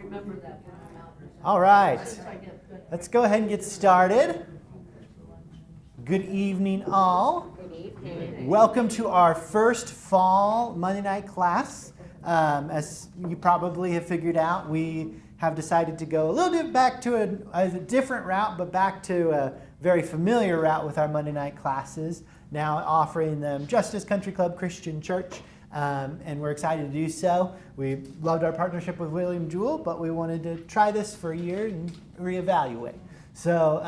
remember that when I'm out. All right. Let's go ahead and get started. Good evening, all. Good evening. Welcome to our first fall Monday night class. As you probably have figured out, we have decided to go a little bit back to a different route, but back to a very familiar route with our Monday night classes, now offering them Justice Country Club Christian Church. And we're excited to do so. We loved our partnership with William Jewell, but we wanted to try this for a year and reevaluate. So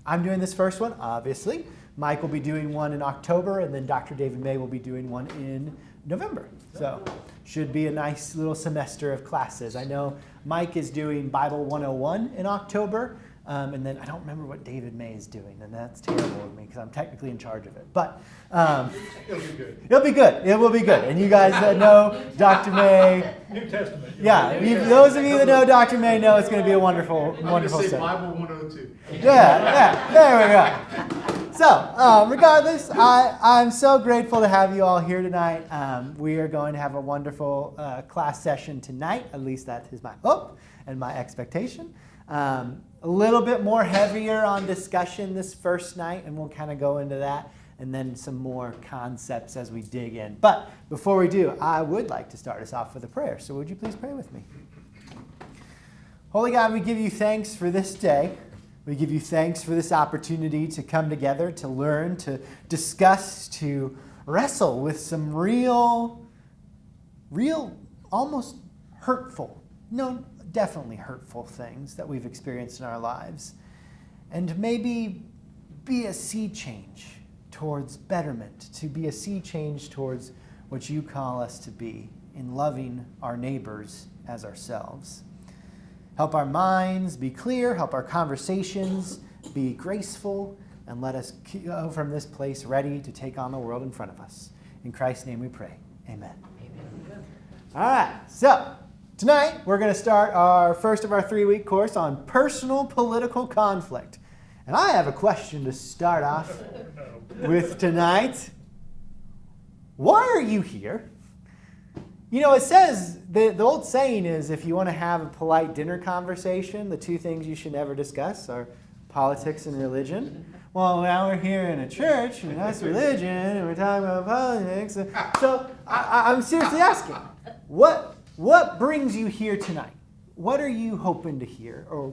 I'm doing this first one, obviously. Mike will be doing one in October, and then Dr. David May will be doing one in November. So should be a nice little semester of classes. I know Mike is doing Bible 101 in October, and then I don't remember what David May is doing, and that's terrible of me because I'm technically in charge of it. But It'll be good. it'll be good. It will be good. And you guys that know Dr. May, New Testament. yeah, those of you that know Dr. May know it's going to be a wonderful, wonderful say study. Bible 102. Yeah, there we go. So, regardless, I'm so grateful to have you all here tonight. We are going to have a wonderful class session tonight. At least that is my hope and my expectation. A little bit more heavier on discussion this first night, and we'll kind of go into that, and then some more concepts as we dig in. But before we do, I would like to start us off with a prayer. So would you please pray with me? Holy God, we give you thanks for this day. We give you thanks for this opportunity to come together, to learn, to discuss, to wrestle with some real, almost hurtful, definitely hurtful things that we've experienced in our lives. And maybe be a sea change towards betterment, to be a sea change towards what you call us to be in loving our neighbors as ourselves. Help our minds be clear, help our conversations be graceful, and let us go from this place ready to take on the world in front of us. In Christ's name we pray. Amen. Amen. All right, so tonight we're going to start our first of our 3-week course on personal political conflict. And I have a question to start off with tonight. Why are you here? You know, it says, the old saying is, if you want to have a polite dinner conversation, the two things you should never discuss are politics and religion. Well, now we're here in a church, and that's religion, and we're talking about politics. So I'm seriously asking, what brings you here tonight? What are you hoping to hear? Or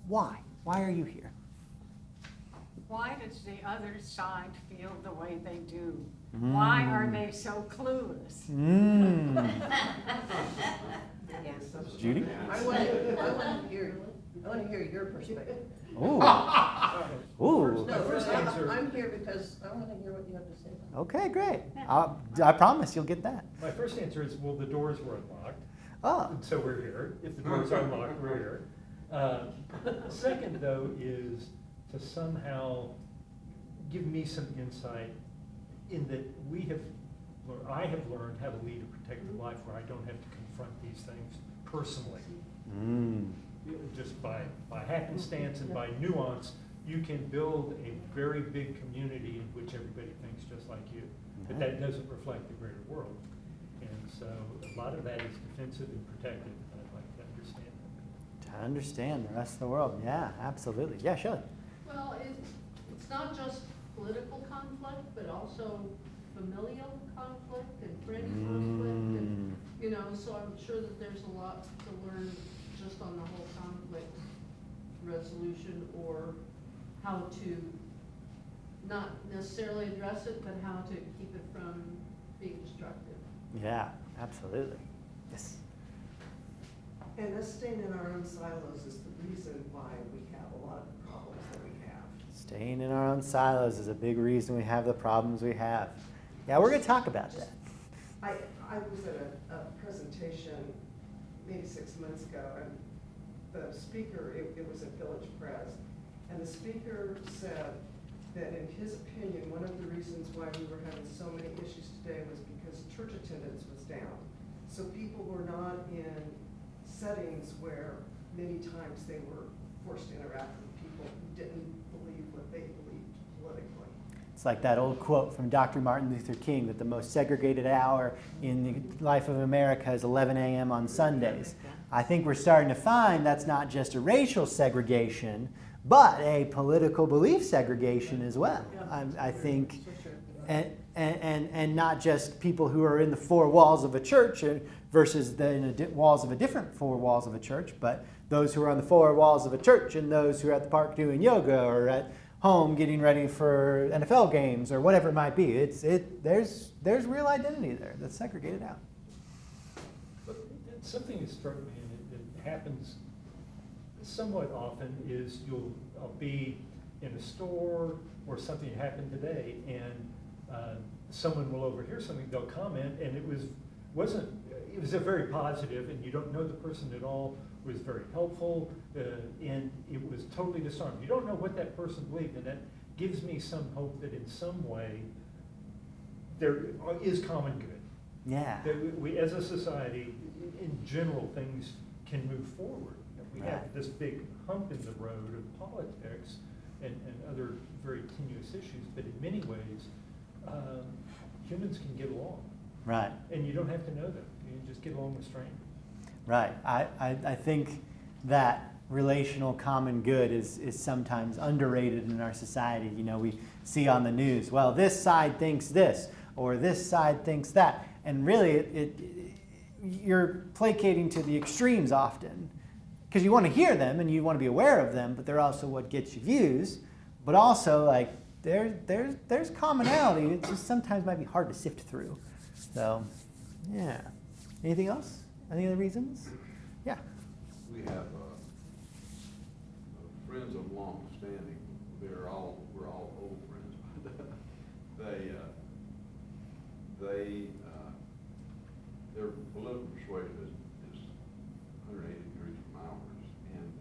why? Why are you here? Why does the other side feel the way they do? Why are they so clueless? Judy? I want to hear your perspective. Ooh. No, first, I'm here because I want to hear what you have to say. Okay, great. I promise you'll get that. My first answer is, well, the doors were unlocked, Oh. so we're here. If the doors are unlocked, we're here. Second, though, is to somehow give me some insight in that I have learned how to lead a protected life where I don't have to confront these things personally. Just by happenstance and by nuance, you can build a very big community in which everybody thinks just like you. But that doesn't reflect the greater world. And so a lot of that is defensive and protective, and I'd like to understand that. To understand the rest of the world. Yeah, absolutely. Yeah, Shelley. Well, it's not just political conflict, but also familial conflict and friend conflict, and so I'm sure that there's a lot to learn just on the whole conflict resolution, or how to not necessarily address it, but how to keep it from being destructive. Yeah, absolutely. Yes. And us staying in our own silos is the reason why we have a lot of the problems that we have. Staying in our own silos is a big reason we have the problems we have. Yeah, we're going to talk about that. I was at a presentation maybe 6 months ago, and the speaker, it was at Village Press, and the speaker said that in his opinion, one of the reasons why we were having so many issues today was because church attendance was down. So people were not in settings where many times they were forced to interact with people who didn't believe what they believed politically. It's like that old quote from Dr. Martin Luther King that the most segregated hour in the life of America is 11 a.m. on Sundays. I think we're starting to find that's not just a racial segregation, but a political belief segregation as well. I think, and not just people who are in the four walls of a church versus the walls of a different four walls of a church, but those who are on the four walls of a church and those who are at the park doing yoga or at home getting ready for NFL games or whatever it might be. There's real identity there that's segregated out. But something that struck me, and it happens somewhat often, is I'll be in a store or something happened today, and someone will overhear something, they'll comment, and it was a very positive, and you don't know the person at all, was very helpful, and it was totally disarmed. You don't know what that person believed, and that gives me some hope that in some way there is common good. Yeah. That we, as a society, in general, things can move forward. We have Right. this big hump in the road of politics and other very tenuous issues, but in many ways, humans can get along. Right. And you don't have to know them. You can just get along with strangers. Right. I think that relational common good is sometimes underrated in our society. You know, we see on the news, well, this side thinks this, or this side thinks that. And really, you're placating to the extremes often. Because you want to hear them and you want to be aware of them, but they're also what gets you views. But also, like, there's commonality. It just sometimes might be hard to sift through. So, yeah. Anything else? Any other reasons? Yeah. We have friends of long standing. We're all old friends, but their political persuasion is 180 degrees from ours, and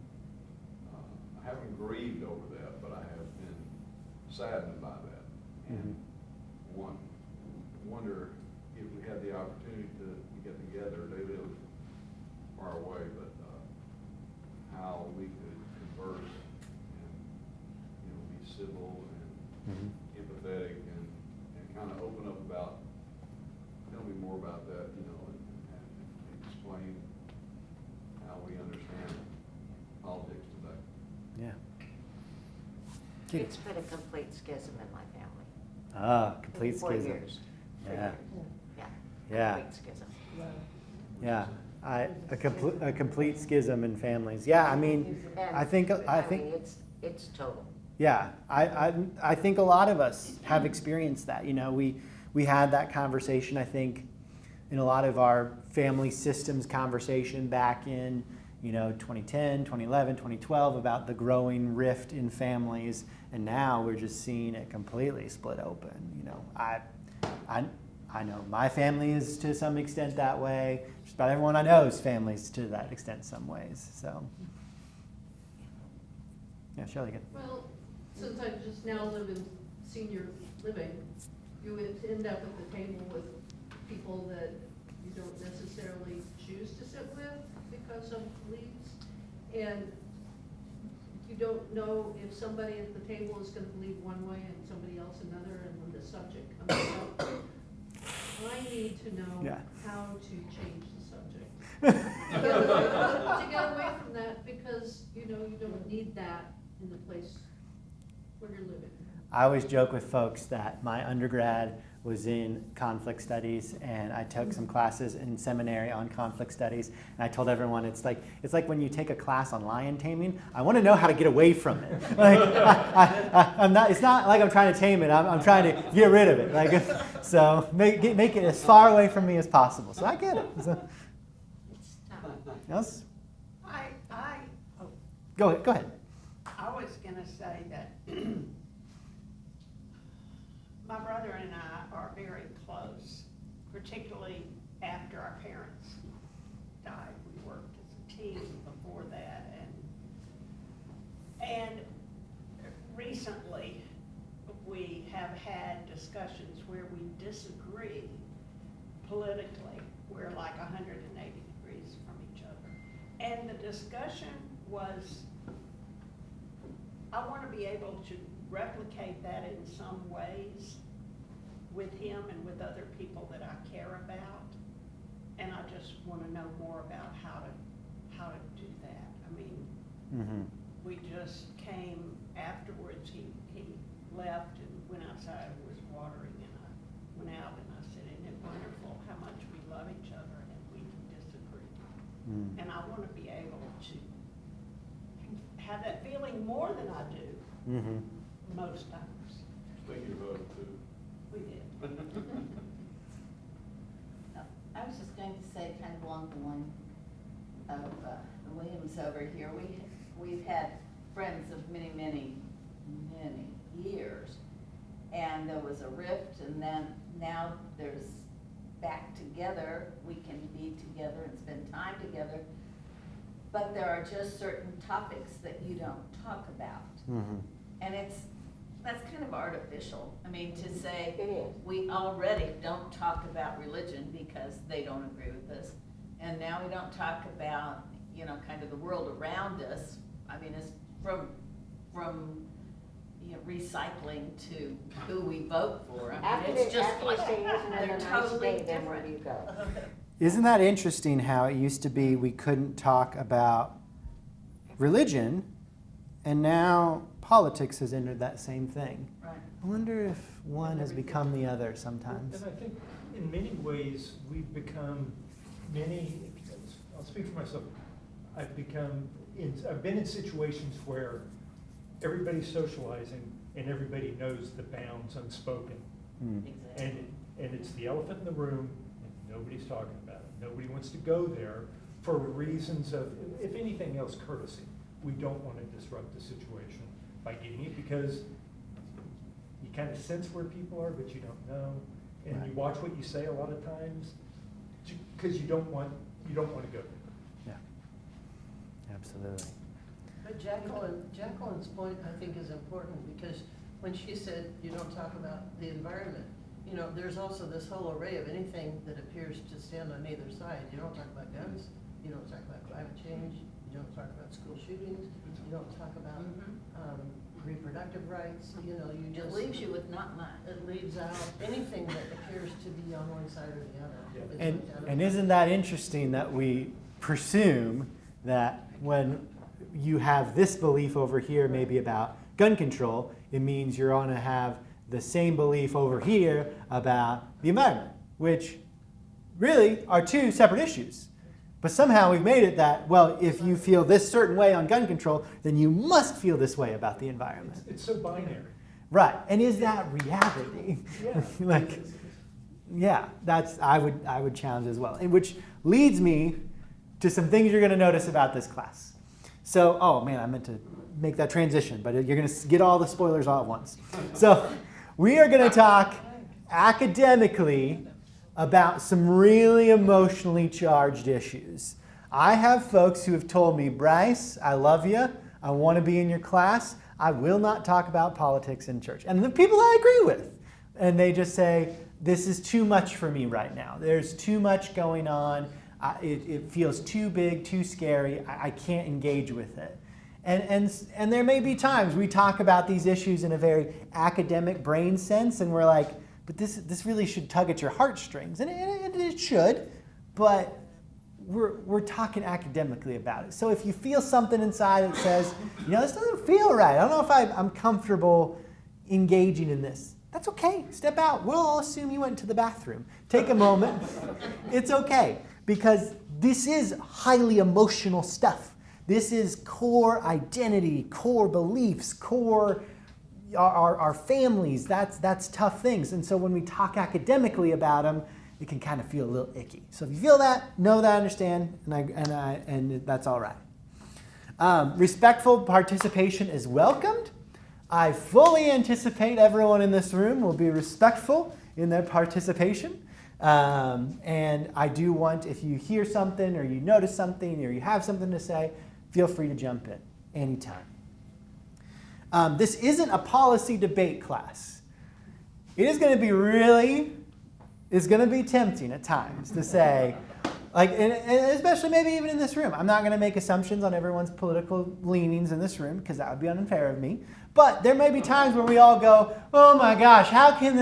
I haven't grieved over that, but I have been saddened by that, and wonder if we had the opportunity to get together. They live far away, but how we could converse and, you know, be civil and empathetic and kind of open up about, tell me more about that, you know, and explain how we understand politics today. Yeah. It's been a complete schism in my family. Ah, complete 4 schism. years. 3 Yeah. years. Yeah. Yeah. Complete schism. Yeah. A complete schism in families. Yeah, I mean, And, I think it's total. yeah, I think a lot of us have experienced that. You know, we had that conversation, I think, in a lot of our family systems conversation back in, you know, 2010, 2011, 2012 about the growing rift in families, and now we're just seeing it completely split open. You know, I know my family is to some extent that way. Just about everyone I know's family is to that extent some ways. So, yeah, Shelley, good. Well, since I just now live in senior living, you would end up at the table with people that you don't necessarily choose to sit with because of beliefs. And you don't know if somebody at the table is gonna believe one way and somebody else another, and when the subject comes up, I need to know how to change the subject. To get away from that, because, you know, you don't need that in the place where you're living. I always joke with folks that my undergrad was in conflict studies, and I took some classes in seminary on conflict studies, and I told everyone it's like when you take a class on lion taming. I want to know how to get away from it. Like I'm not. It's not like I'm trying to tame it. I'm trying to get rid of it. Like so, make it as far away from me as possible. So I get it. So, It's tough. else? Oh, Go ahead. I was gonna say that my brother and I are very close, particularly after our parents died. We worked as a team before that, and recently we have had discussions where we disagree politically. We're like 180 degrees from each other. And the discussion was, I want to be able to replicate that in some ways with him and with other people that I care about. And I just want to know more about how to do that. I mean, Mm-hmm. we just came afterwards, he left and went outside and was watering, and I went out and I said, isn't it wonderful how much we love each other and we can disagree? Mm. And I want to be able to have that feeling more than I do Mm-hmm. most times. Think you voted too. We did. I was just going to say, kind of along the line of the Williams over here, we've had friends of many, many, many years, and there was a rift, and then now there's back together. We can be together and spend time together, but there are just certain topics that you don't talk about, Mm-hmm. and that's kind of artificial. I mean, to say, It is. we already don't talk about religion because they don't agree with us. And now we don't talk about, kind of the world around us. I mean, it's from recycling to who we vote for. I mean, it's just like, After you say, isn't it they're a nice totally day, then where do different. you go? Isn't that interesting how it used to be we couldn't talk about religion, and now politics has entered that same thing? Right. I wonder if one has become the other sometimes. And I think in many ways, we've become I'll speak for myself, I've been in situations where everybody's socializing and everybody knows the bounds unspoken. Mm. Exactly. And it's the elephant in the room, and nobody's talking about it. Nobody wants to go there for reasons of, if anything else, courtesy. We don't want to disrupt the situation by getting it, because you kind of sense where people are, but you don't know. And you Right. watch what you say a lot of times, because you don't want to go there. Yeah, absolutely. But Jacqueline's point, I think, is important, because when she said you don't talk about the environment, there's also this whole array of anything that appears to stand on either side. You don't talk about guns, you don't talk about climate change, you don't talk about school shootings, you don't talk about reproductive rights, you It just. leaves you with not much. It leaves out anything that appears to be on one side or the other. Yeah. It's And, looked at and as- isn't that interesting that we presume that when you have this belief over here, maybe about gun control, it means you're going to have the same belief over here about the environment, which really are two separate issues. But somehow we've made it that, well, if you feel this certain way on gun control, then you must feel this way about the environment. It's so binary. Right. And is that reality? Yeah. Like, yeah, I would challenge as well. And which leads me to some things you're going to notice about this class. So, oh man, I meant to make that transition, but you're going to get all the spoilers all at once. So, we are going to talk academically about some really emotionally charged issues. I have folks who have told me, Bryce, I love you. I want to be in your class. I will not talk about politics in church. And the people I agree with. And they just say, this is too much for me right now. There's too much going on. It feels too big, too scary. I can't engage with it. And there may be times we talk about these issues in a very academic brain sense, and we're like, but this really should tug at your heartstrings. And it should, but we're talking academically about it. So if you feel something inside that says, this doesn't feel right, I don't know if I'm comfortable engaging in this, that's okay. Step out. We'll all assume you went to the bathroom. Take a moment. It's okay, because this is highly emotional stuff. This is core identity, core beliefs, core our families. That's tough things. And so when we talk academically about them, it can kind of feel a little icky. So if you feel that, know that I understand, and that's all right. Respectful participation is welcomed. I fully anticipate everyone in this room will be respectful in their participation. And I do want, if you hear something or you notice something or you have something to say, feel free to jump in anytime. This isn't a policy debate class. It is going to be it's going to be tempting at times to say, Like, and especially maybe even in this room. I'm not going to make assumptions on everyone's political leanings in this room because that would be unfair of me. But there may be times when we all go, oh my gosh, how can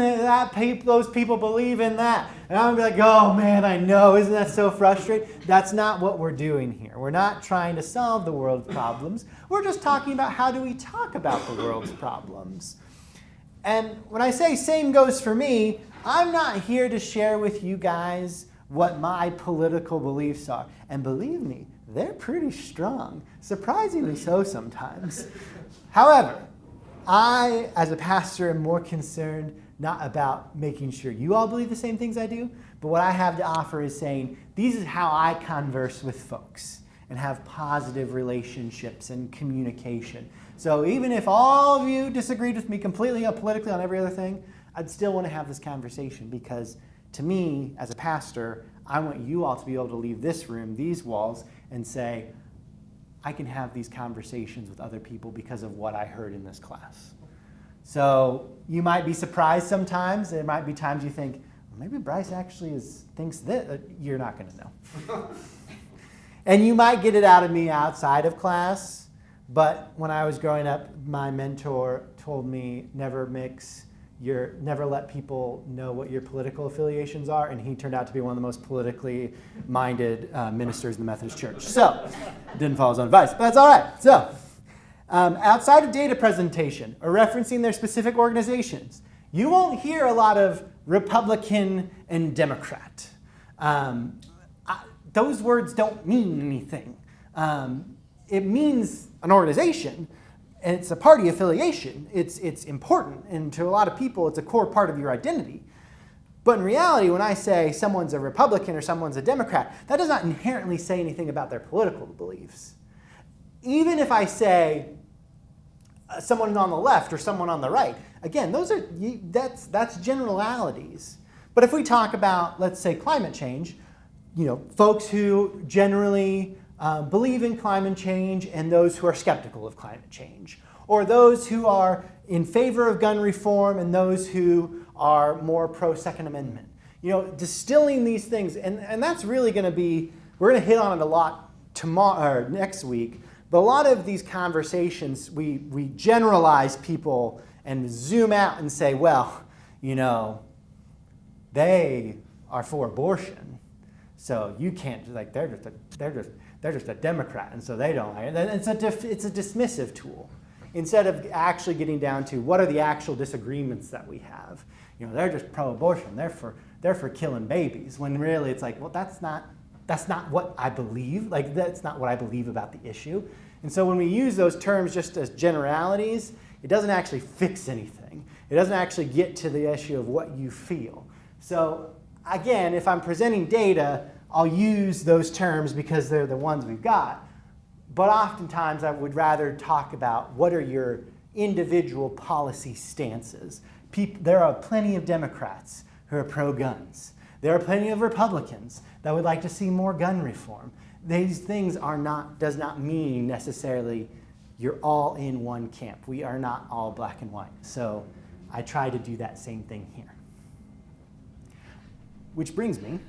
those people believe in that? And I'm going to be like, oh man, I know, isn't that so frustrating? That's not what we're doing here. We're not trying to solve the world's problems. We're just talking about how do we talk about the world's problems. And when I say same goes for me, I'm not here to share with you guys what my political beliefs are. And believe me, they're pretty strong, surprisingly so sometimes. However, I, as a pastor, am more concerned not about making sure you all believe the same things I do, but what I have to offer is saying, this is how I converse with folks and have positive relationships and communication. So even if all of you disagreed with me completely politically on every other thing, I'd still want to have this conversation because to me, as a pastor, I want you all to be able to leave this room, these walls, and say, I can have these conversations with other people because of what I heard in this class. So you might be surprised sometimes. There might be times you think, well, maybe Bryce actually thinks that. You're not going to know. And you might get it out of me outside of class. But when I was growing up, my mentor told me never let people know what your political affiliations are, and he turned out to be one of the most politically minded ministers in the Methodist Church. So, didn't follow his own advice, but that's all right. So, outside of data presentation or referencing their specific organizations, you won't hear a lot of Republican and Democrat. Those words don't mean anything. It means an organization, and it's a party affiliation. It's important, and to a lot of people, it's a core part of your identity. But in reality, when I say someone's a Republican or someone's a Democrat, that does not inherently say anything about their political beliefs. Even if I say someone on the left or someone on the right, again, that's generalities. But if we talk about, let's say, climate change, folks who generally believe in climate change and those who are skeptical of climate change, or those who are in favor of gun reform and those who are more pro-Second Amendment. Distilling these things, and that's really going to be, we're going to hit on it a lot tomorrow or next week, but a lot of these conversations, we generalize people and zoom out and say, well, they are for abortion, so you can't, they're just a Democrat, and so they don't like it. It's a dismissive tool instead of actually getting down to what are the actual disagreements that we have. They're just pro-abortion. They're for killing babies. When really it's like, well, that's not what I believe. Like that's not what I believe about the issue. And so when we use those terms just as generalities, it doesn't actually fix anything. It doesn't actually get to the issue of what you feel. So again, if I'm presenting data, I'll use those terms because they're the ones we've got. But oftentimes I would rather talk about what are your individual policy stances. There are plenty of Democrats who are pro-guns. There are plenty of Republicans that would like to see more gun reform. These things does not mean necessarily you're all in one camp. We are not all black and white. So I try to do that same thing here. Which brings me,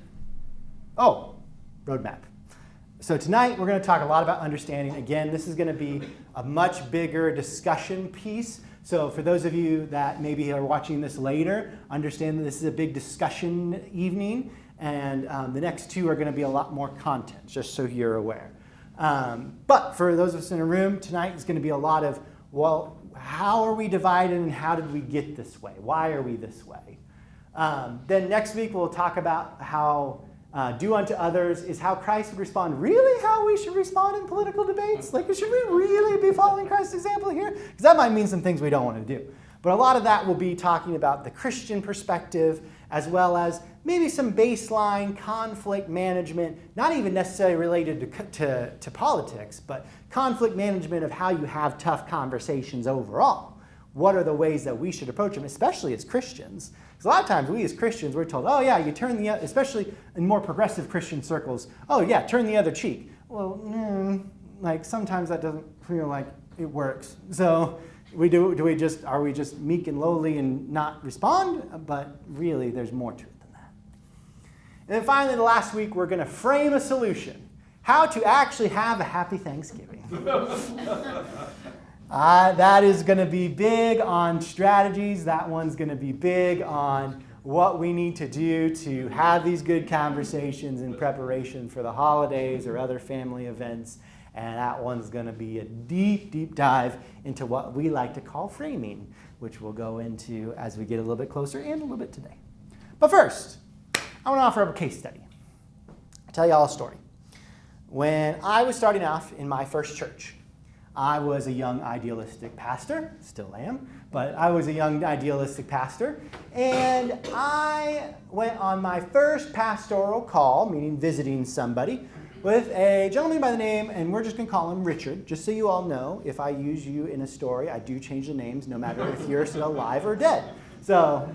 roadmap. So tonight we're going to talk a lot about understanding. Again, this is going to be a much bigger discussion piece. So for those of you that maybe are watching this later, understand that this is a big discussion evening, and the next two are going to be a lot more content, just so you're aware. But for those of us in a room, tonight is going to be a lot of, well, how are we divided and how did we get this way? Why are we this way? Then next week we'll talk about how do unto others is how Christ would respond. Really how we should respond in political debates? Like, should we really be following Christ's example here? Because that might mean some things we don't want to do. But a lot of that will be talking about the Christian perspective as well as maybe some baseline conflict management, not even necessarily related to politics, but conflict management of how you have tough conversations overall. What are the ways that we should approach them, especially as Christians? Because a lot of times we as Christians, we're told, oh yeah, you turn especially in more progressive Christian circles, oh yeah, turn the other cheek. Well, like sometimes that doesn't feel like it works. So are we just meek and lowly and not respond? But really there's more to it than that. And then finally, the last week, we're going to frame a solution. How to actually have a happy Thanksgiving. That is going to be big on strategies. That one's going to be big on what we need to do to have these good conversations in preparation for the holidays or other family events. And that one's going to be a deep, deep dive into what we like to call framing, which we'll go into as we get a little bit closer and a little bit today. But first, I want to offer up a case study. I'll tell you all a story. When I was starting off in my first church, I was a young idealistic pastor, still am, but I was a young idealistic pastor, and I went on my first pastoral call, meaning visiting somebody, with a gentleman by the name, and we're just going to call him Richard, just so you all know, if I use you in a story, I do change the names no matter if you're still alive or dead. So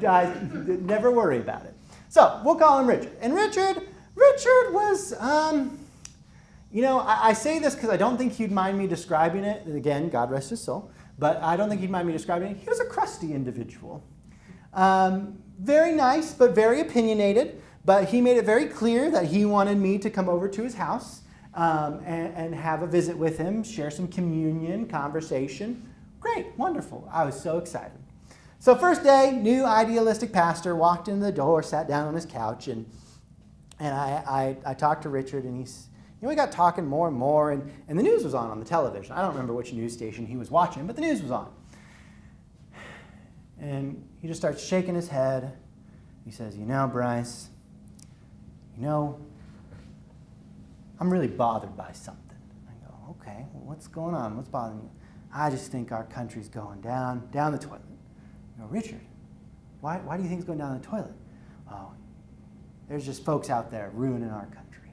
never worry about it. So we'll call him Richard. And Richard was... I say this because I don't think he'd mind me describing it. Again, God rest his soul. But I don't think he'd mind me describing it. He was a crusty individual. Very nice, but very opinionated. But he made it very clear that he wanted me to come over to his house and have a visit with him, share some communion, conversation. Great, wonderful. I was so excited. So first day, new idealistic pastor walked in the door, sat down on his couch, and I talked to Richard, and we got talking more and more, and the news was on the television. I don't remember which news station he was watching, but the news was on. And he just starts shaking his head. He says, Bryce, I'm really bothered by something. I go, okay, well, what's going on? What's bothering you? I just think our country's going down the toilet. I go, Richard, why do you think it's going down the toilet? Oh, there's just folks out there ruining our country.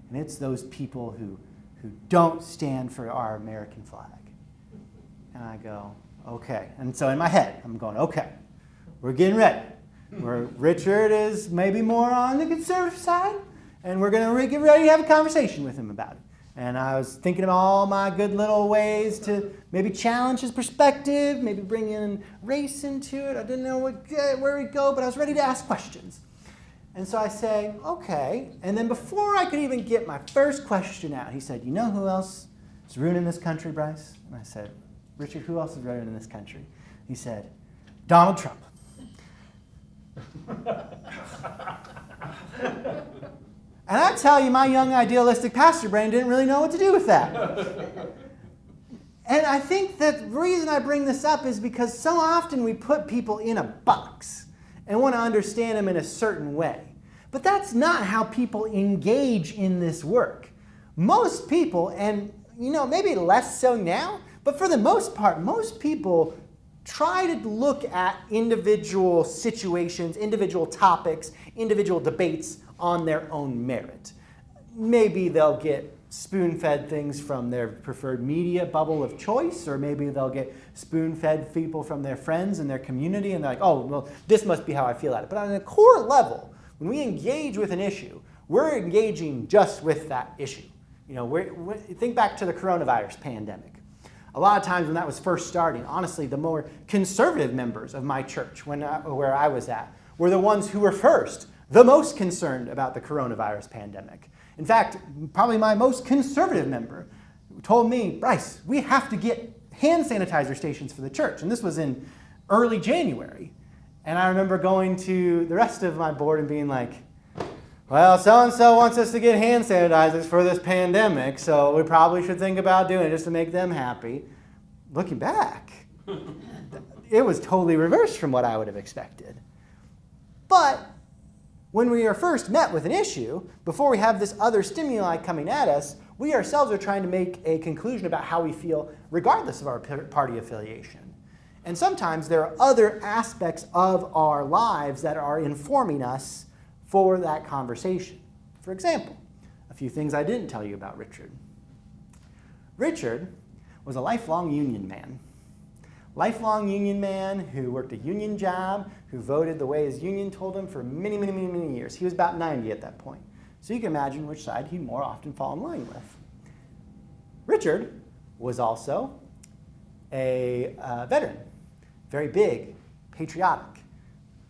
And it's those people who don't stand for our American flag. And I go, okay. And so in my head, I'm going, okay, we're getting ready. Richard is maybe more on the conservative side, and we're going to get ready to have a conversation with him about it. And I was thinking of all my good little ways to maybe challenge his perspective, maybe bring in race into it. I didn't know where we'd go, but I was ready to ask questions. And so I say, okay. And then before I could even get my first question out, he said, you know who else is ruining this country, Bryce? And I said, Richard, who else is ruining this country? He said, Donald Trump. And I tell you, my young idealistic pastor brain didn't really know what to do with that. And I think that the reason I bring this up is because so often we put people in a box and want to understand them in a certain way. But that's not how people engage in this work. Most people, and maybe less so now, but for the most part, most people try to look at individual situations, individual topics, individual debates on their own merit. Maybe they'll get spoon-fed things from their preferred media bubble of choice, or maybe they'll get spoon-fed people from their friends and their community, and they're like, oh, well, this must be how I feel at it. But on a core level, when we engage with an issue, we're engaging just with that issue. Think back to the coronavirus pandemic. A lot of times when that was first starting, honestly, the more conservative members of my church, where I was at, were the ones who were the most concerned about the coronavirus pandemic. In fact, probably my most conservative member told me, Bryce, we have to get hand sanitizer stations for the church. And this was in early January. And I remember going to the rest of my board and being like, well, so-and-so wants us to get hand sanitizers for this pandemic, so we probably should think about doing it just to make them happy. Looking back, it was totally reversed from what I would have expected. But when we are first met with an issue, before we have this other stimuli coming at us, we ourselves are trying to make a conclusion about how we feel regardless of our party affiliation. And sometimes there are other aspects of our lives that are informing us for that conversation. For example, a few things I didn't tell you about Richard. Richard was a lifelong union man. Lifelong union man who worked a union job, who voted the way his union told him for many, many, many, many years. He was about 90 at that point. So you can imagine which side he'd more often fall in line with. Richard was also a veteran, very big, patriotic.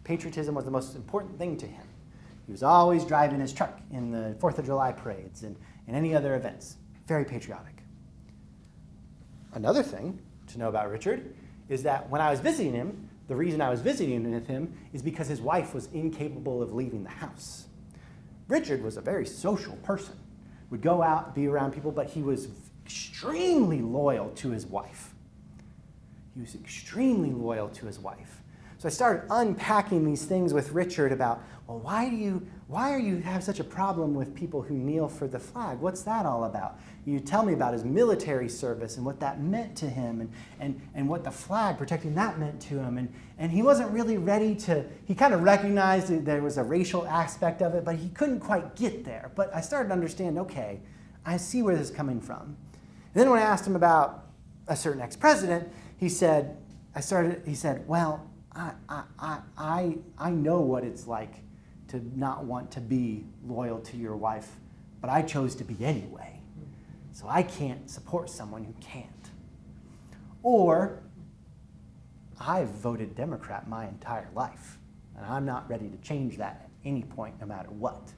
Patriotism was the most important thing to him. He was always driving his truck in the 4th of July parades and any other events. Very patriotic. Another thing to know about Richard is that when I was visiting him, the reason I was visiting with him is because his wife was incapable of leaving the house. Richard was a very social person, would go out, be around people, but he was extremely loyal to his wife. He was extremely loyal to his wife. So I started unpacking these things with Richard about, well, why are you have such a problem with people who kneel for the flag? What's that all about? You tell me about his military service and what that meant to him and what the flag, protecting that meant to him. And he wasn't really ready to, he kind of recognized that there was a racial aspect of it, but he couldn't quite get there. But I started to understand, okay, I see where this is coming from. And then when I asked him about a certain ex-president, he said, well, I know what it's like to not want to be loyal to your wife, but I chose to be anyway. So I can't support someone who can't. Or, I've voted Democrat my entire life, and I'm not ready to change that at any point, no matter what.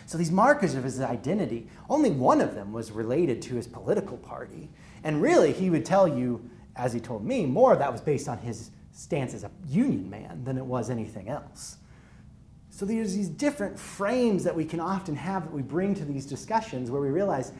So these markers of his identity, only one of them was related to his political party. And really, he would tell you, as he told me, more of that was based on his stance as a union man than it was anything else. So there's these different frames that we can often have that we bring to these discussions where we realize,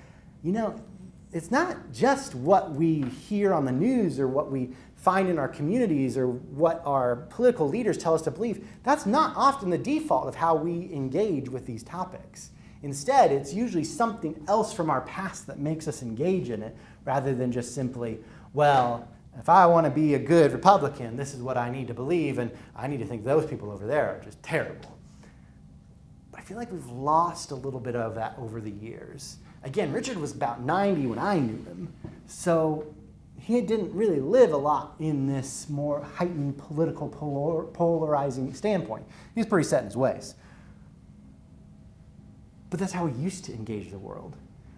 it's not just what we hear on the news or what we find in our communities or what our political leaders tell us to believe. That's not often the default of how we engage with these topics. Instead, it's usually something else from our past that makes us engage in it rather than just simply, well, if I want to be a good Republican, this is what I need to believe, and I need to think those people over there are just terrible. But I feel like we've lost a little bit of that over the years. Again, Richard was about 90 when I knew him, so he didn't really live a lot in this more heightened political polarizing standpoint. He was pretty set in his ways. But that's how he used to engage the world.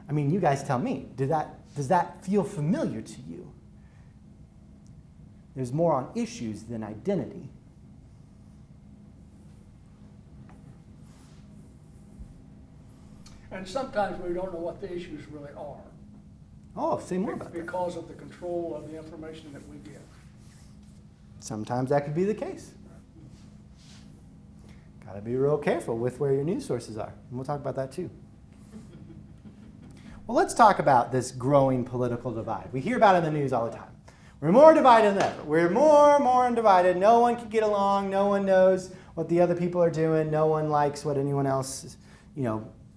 I mean, you guys tell me, does that feel familiar to you? There's more on issues than identity. And sometimes we don't know what the issues really are. Oh, say more about that. Because of the control of the information that we get. Sometimes that could be the case. Got to be real careful with where your news sources are. And we'll talk about that too. Well, let's talk about this growing political divide. We hear about it in the news all the time. We're more divided than ever. We're more divided. No one can get along. No one knows what the other people are doing. No one likes what anyone else is.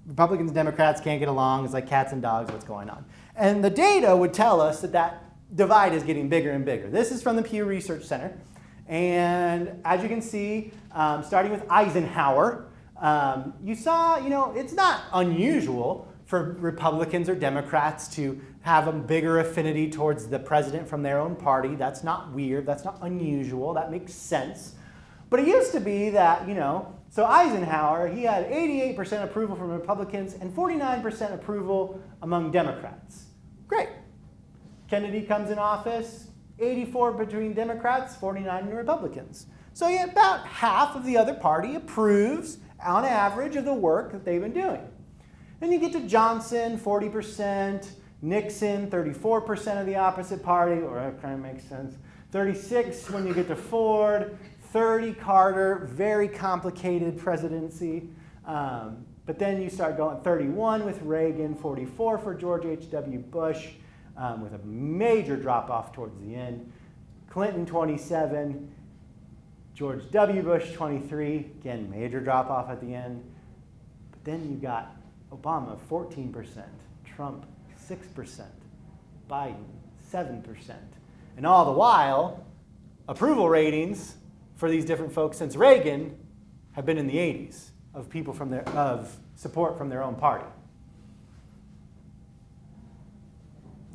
Republicans and Democrats can't get along. It's like cats and dogs, what's going on. And the data would tell us that divide is getting bigger and bigger. This is from the Pew Research Center. And as you can see, starting with Eisenhower, you saw, it's not unusual for Republicans or Democrats to have a bigger affinity towards the president from their own party. That's not weird. That's not unusual. That makes sense. But it used to be that, so Eisenhower, he had 88% approval from Republicans and 49% approval among Democrats. Great. Kennedy comes in office, 84 between Democrats, 49 Republicans. So about half of the other party approves, on average, of the work that they've been doing. Then you get to Johnson, 40%, Nixon, 34% of the opposite party, or that kind of makes sense. 36 when you get to Ford, 30 Carter, very complicated presidency. But then you start going 31 with Reagan, 44 for George H.W. Bush, with a major drop-off towards the end. Clinton, 27. George W. Bush, 23. Again, major drop-off at the end. But then you got Obama, 14%. Trump, 6%. Biden, 7%. And all the while, approval ratings for these different folks since Reagan have been in the 80s of people of support from their own party.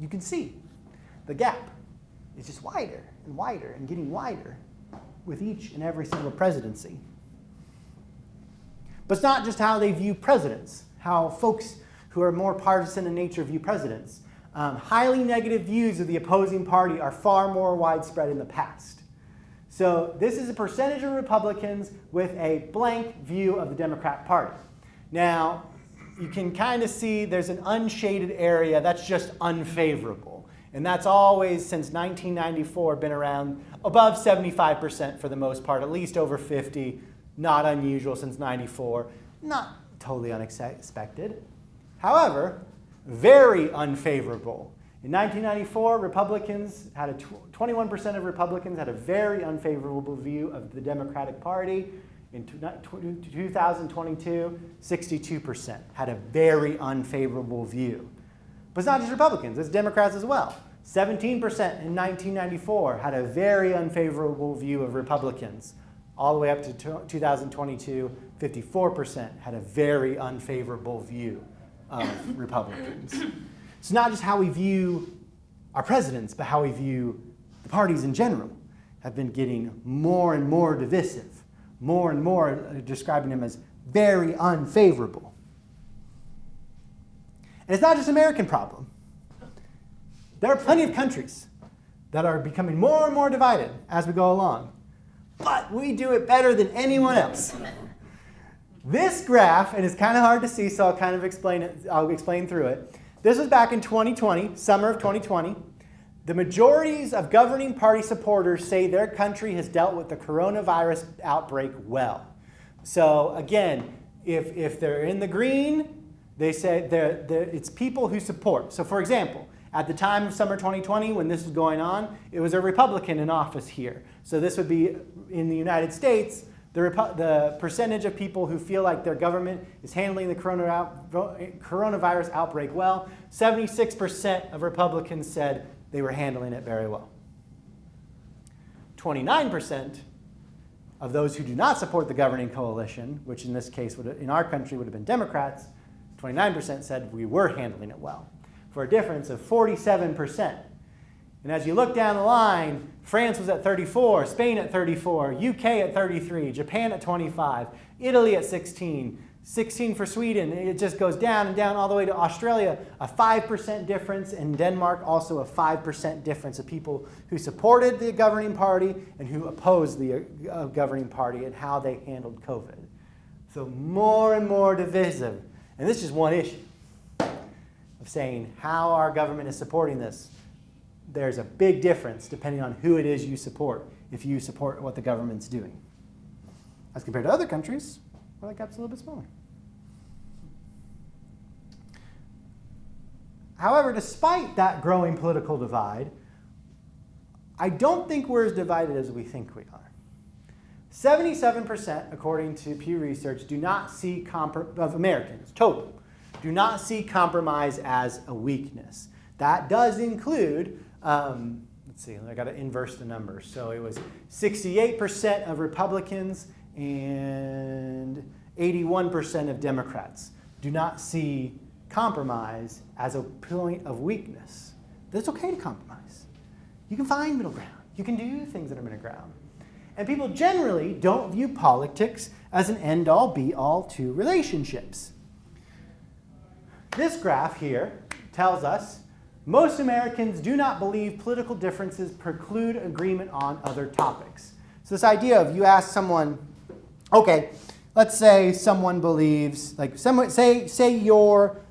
You can see the gap is just wider and wider and getting wider with each and every single presidency. But it's not just how they view presidents, how folks who are more partisan in nature view presidents. Highly negative views of the opposing party are far more widespread in the past. So this is a percentage of Republicans with a blank view of the Democrat Party. Now, you can kind of see there's an unshaded area that's just unfavorable. And that's always, since 1994, been around above 75% for the most part, at least over 50. Not unusual since 94. Not totally unexpected. However, very unfavorable. In 1994, Republicans had 21% of Republicans had a very unfavorable view of the Democratic Party. In 2022, 62% had a very unfavorable view. But it's not just Republicans, it's Democrats as well. 17% in 1994 had a very unfavorable view of Republicans. All the way up to 2022, 54% had a very unfavorable view of Republicans. It's not just how we view our presidents, but how we view the parties in general have been getting more and more divisive, more and more describing them as very unfavorable. And it's not just an American problem. There are plenty of countries that are becoming more and more divided as we go along. But we do it better than anyone else. This graph, and it's kind of hard to see, so I'll kind of explain it. I'll explain through it. This was back in 2020, summer of 2020. The majorities of governing party supporters say their country has dealt with the coronavirus outbreak well. So again, if they're in the green, they say it's people who support. So for example, at the time of summer 2020, when this was going on, it was a Republican in office here. So this would be, in the United States, the percentage of people who feel like their government is handling the coronavirus outbreak well, 76% of Republicans said they were handling it very well. 29% of those who do not support the governing coalition, which in this case, in our country would have been Democrats, 29% said we were handling it well, for a difference of 47%. And as you look down the line, France was at 34, Spain at 34, UK at 33, Japan at 25, Italy at 16, 16 for Sweden. It just goes down and down all the way to Australia, a 5% difference, and Denmark also a 5% difference of people who supported the governing party and who opposed the governing party and how they handled COVID. So more and more divisive. And this is one issue of saying how our government is supporting this. There's a big difference depending on who it is you support, if you support what the government's doing. As compared to other countries, where that gap's a little bit smaller. However, despite that growing political divide, I don't think we're as divided as we think we are. 77%, according to Pew Research, do not see of Americans, total, do not see compromise as a weakness. That does include, let's see, I got to inverse the numbers. So it was 68% of Republicans and 81% of Democrats do not see compromise as a point of weakness. That it's okay to compromise. You can find middle ground. You can do things that are middle ground. And people generally don't view politics as an end-all, be-all to relationships. This graph here tells us most Americans do not believe political differences preclude agreement on other topics. So this idea of you ask someone, okay, let's say someone believes, like someone, say you're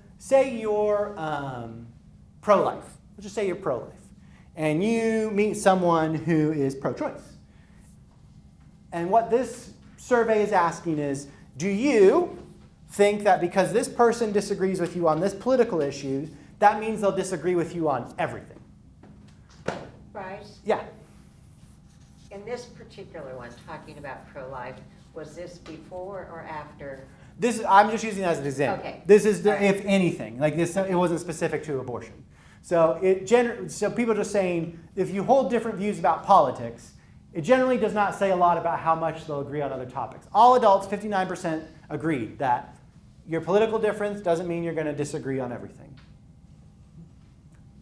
pro-life. Let's just say you're pro-life. And you meet someone who is pro-choice. And what this survey is asking is, do you think that because this person disagrees with you on this political issue, that means they'll disagree with you on everything? Bryce, Yeah. in this particular one, talking about pro-life, was this before or after? I'm just using it as an example. Okay. This is if anything, like this, it wasn't specific to abortion. So so people are just saying, if you hold different views about politics, it generally does not say a lot about how much they'll agree on other topics. All adults, 59%, agreed that your political difference doesn't mean you're going to disagree on everything.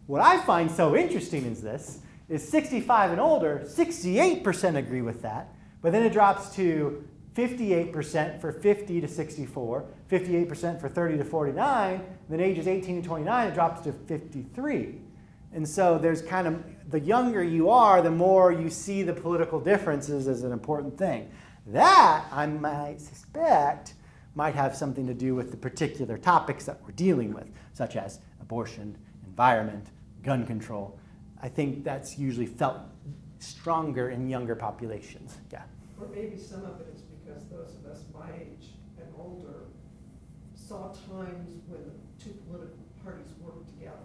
What I find so interesting is this, is 65 and older, 68% agree with that, but then it drops to 58% for 50 to 64, 58% for 30 to 49, then ages 18 to 29, it drops to 53. And so there's kind of, the younger you are, the more you see the political differences as an important thing. That, I might suspect, might have something to do with the particular topics that we're dealing with, such as abortion, environment, gun control. I think that's usually felt stronger in younger populations. Yeah. Or maybe some of it is because those of us my age and older saw times when the two political parties worked together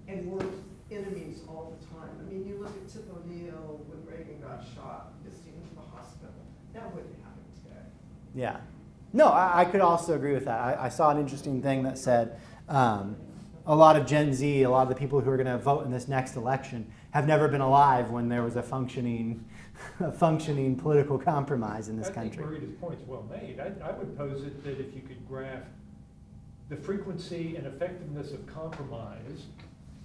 and weren't enemies all the time. I mean, you look at Tip O'Neill when Reagan got shot, visiting the hospital. That wouldn't happen today. Yeah. No, I could also agree with that. I saw an interesting thing that said a lot of Gen Z, a lot of the people who are going to vote in this next election have never been alive when there was a functioning political compromise in this country. I think Marita's point's well made. I would pose it that if you could graph the frequency and effectiveness of compromise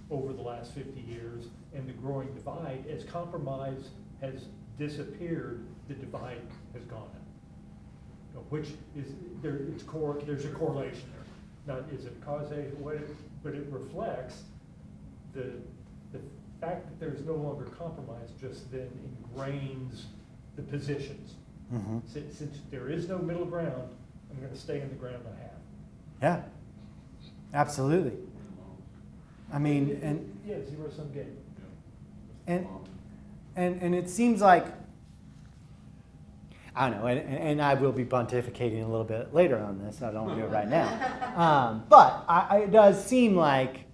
over the last 50 years and the growing divide, as compromise has disappeared, the divide has gone up. You know, which is, there's a correlation there. Not is it causation, but it reflects the fact that there's no longer compromise just then ingrains the positions. Mm-hmm. Since there is no middle ground, I'm going to stay in the ground I have. Yeah, absolutely. I mean, and yeah, zero-sum game. and it seems like, I don't know, and I will be pontificating a little bit later on this. I don't want to do it right now. But it does seem like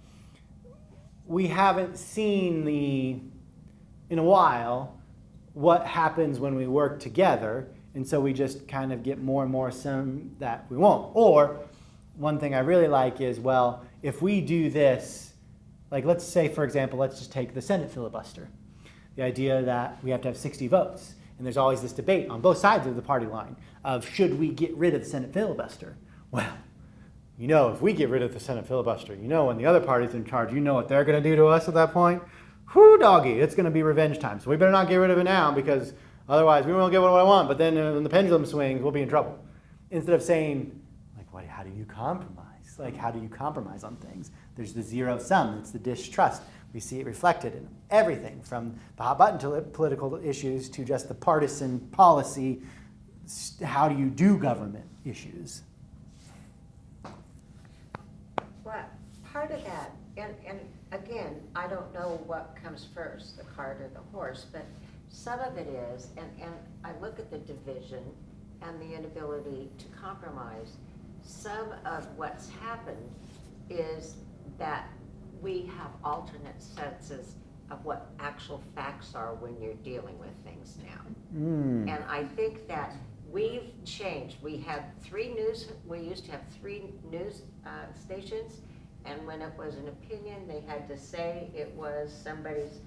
we haven't seen in a while, what happens when we work together. And so we just kind of get more and more some that we won't. Or one thing I really like is, well, if we do this, like let's say, for example, let's just take the Senate filibuster. The idea that we have to have 60 votes. And there's always this debate on both sides of the party line of should we get rid of the Senate filibuster? Well, you know, if we get rid of the Senate filibuster, you know, when the other party's in charge, you know what they're going to do to us at that point? Whoo, doggy, it's going to be revenge time. So we better not get rid of it now because otherwise we won't get what I want. But then when the pendulum swings, we'll be in trouble. Instead of saying, like, how do you compromise? Like, how do you compromise on things? There's the zero sum. It's the distrust. We see it reflected in everything from the hot button political issues to just the partisan policy, how do you do government issues. Well, part of that, and again, I don't know what comes first, the cart or the horse, but some of it is, and I look at the division and the inability to compromise. Some of what's happened is that we have alternate senses of what actual facts are when you're dealing with things now. And I think that we've changed. We used to have three news stations, and when it was an opinion, they had to say it was somebody's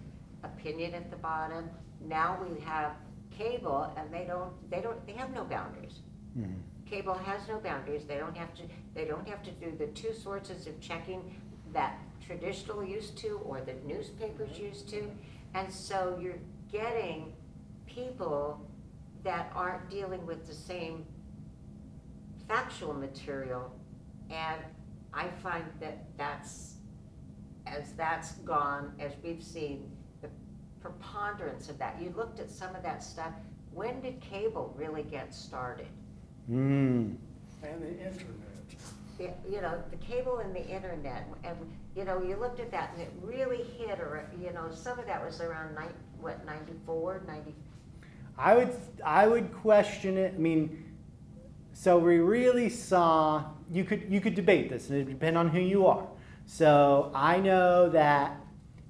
opinion at the bottom. Now we have cable, and they have no boundaries. Mm-hmm. Cable has no boundaries. They don't have to do the two sources of checking that traditional used to or the newspapers used to. And so you're getting people that aren't dealing with the same factual material. And I find that that's gone, as we've seen, the preponderance of that. You looked at some of that stuff. When did cable really get started? And the internet. You know, the cable and the internet, and you know, you looked at that and it really hit, or you know, some of that was around 94, 90. I would question it. I mean, so we really saw, you could debate this, and it would depend on who you are. So I know that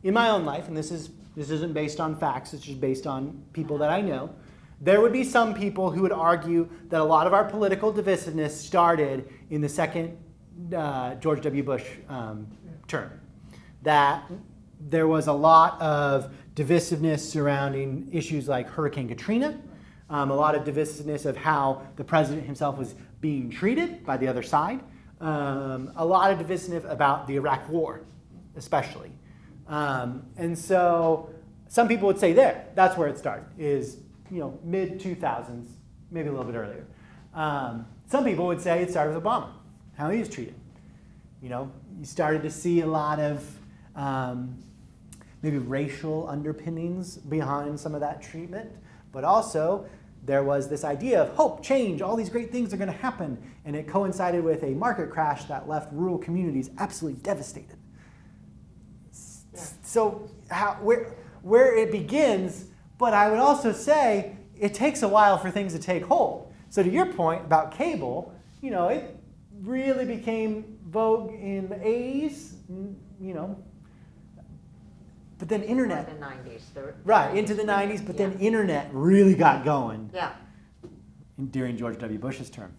in my own life, and this isn't based on facts, it's just based on people that I know, there would be some people who would argue that a lot of our political divisiveness started in the second George W. Bush term. That there was a lot of divisiveness surrounding issues like Hurricane Katrina, a lot of divisiveness of how the president himself was being treated by the other side, a lot of divisiveness about the Iraq War, especially. And so some people would say that's where it started, is mid-2000s, maybe a little bit earlier. Some people would say it started with Obama, how he was treated. You started to see a lot of maybe racial underpinnings behind some of that treatment, but also there was this idea of hope, change, all these great things are going to happen, and it coincided with a market crash that left rural communities absolutely devastated. So where it begins, but I would also say it takes a while for things to take hold. So to your point about cable, it really became vogue in the 80s, but then internet. The 90s. Right, into the 90s, but then internet really got going. Yeah. During George W. Bush's term.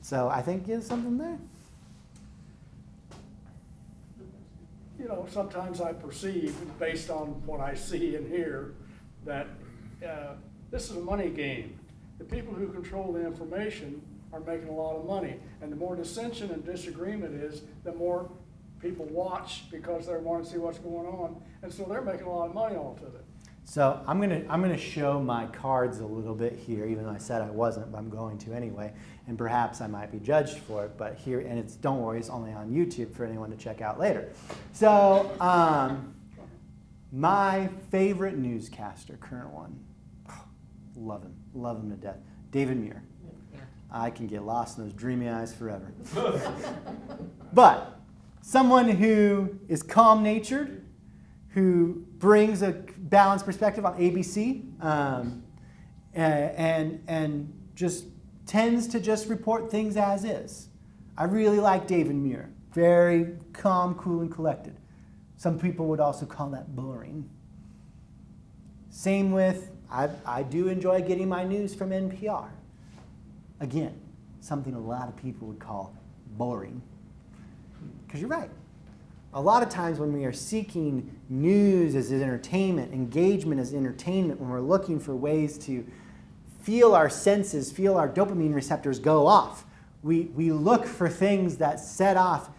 So I think there's something there. Sometimes I perceive, based on what I see and hear, that this is a money game. The people who control the information are making a lot of money. And the more dissension and disagreement is, the more people watch because they want to see what's going on. And so they're making a lot of money off of it. So I'm gonna show my cards a little bit here, even though I said I wasn't, but I'm going to anyway. And perhaps I might be judged for it, but here, and don't worry, it's only on YouTube for anyone to check out later. So my favorite newscaster, current one, love him to death, David Muir. Yeah. I can get lost in those dreamy eyes forever. But someone who is calm-natured, who brings a balanced perspective on ABC, and just tends to just report things as is. I really like David Muir. Very calm, cool, and collected. Some people would also call that boring. Same with, I do enjoy getting my news from NPR. Again, something a lot of people would call boring. Because you're right. A lot of times when we are seeking news as entertainment, engagement as entertainment, when we're looking for ways to feel our senses, feel our dopamine receptors go off, we look for things that set off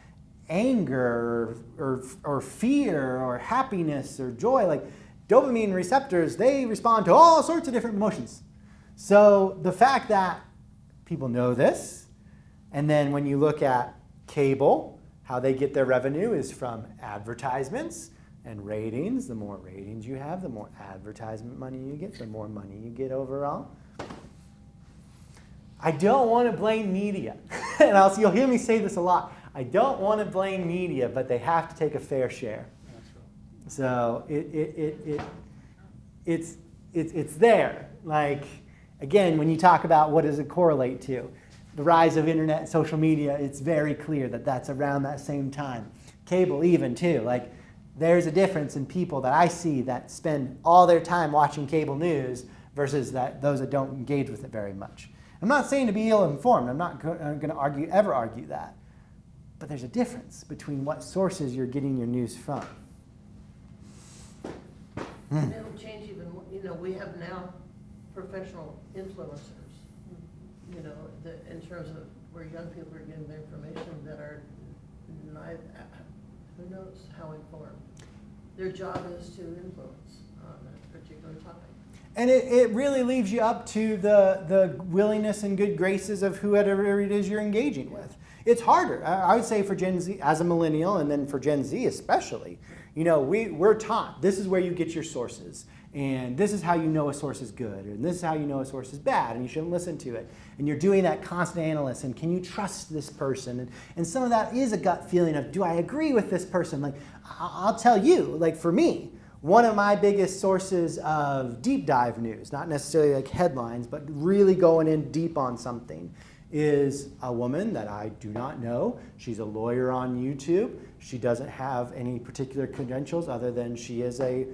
anger or fear or happiness or joy. Like dopamine receptors, they respond to all sorts of different emotions. So the fact that people know this, and then when you look at cable, how they get their revenue is from advertisements and ratings. The more ratings you have, the more advertisement money you get, the more money you get overall. I don't want to blame media. And you'll hear me say this a lot. I don't want to blame media, but they have to take a fair share. So it's there. Like, again, when you talk about what does it correlate to, the rise of internet and social media, it's very clear that that's around that same time. Cable even too. Like, there's a difference in people that I see that spend all their time watching cable news versus those that don't engage with it very much. I'm not saying to be ill-informed. I'm not going to ever argue that. But there's a difference between what sources you're getting your news from. And it'll change even more. We have now professional influencers, in terms of where young people are getting their information that are who knows how informed. Their job is to influence on a particular topic. And it really leaves you up to the willingness and good graces of whoever it is you're engaging with. It's harder. I would say for Gen Z, as a millennial, and then for Gen Z especially, we're taught this is where you get your sources. And this is how you know a source is good, and this is how you know a source is bad, and you shouldn't listen to it. And you're doing that constant analysis, and can you trust this person? And some of that is a gut feeling of, do I agree with this person? Like, I'll tell you, like for me, one of my biggest sources of deep dive news, not necessarily like headlines, but really going in deep on something, is a woman that I do not know. She's a lawyer on YouTube. She doesn't have any particular credentials other than she is a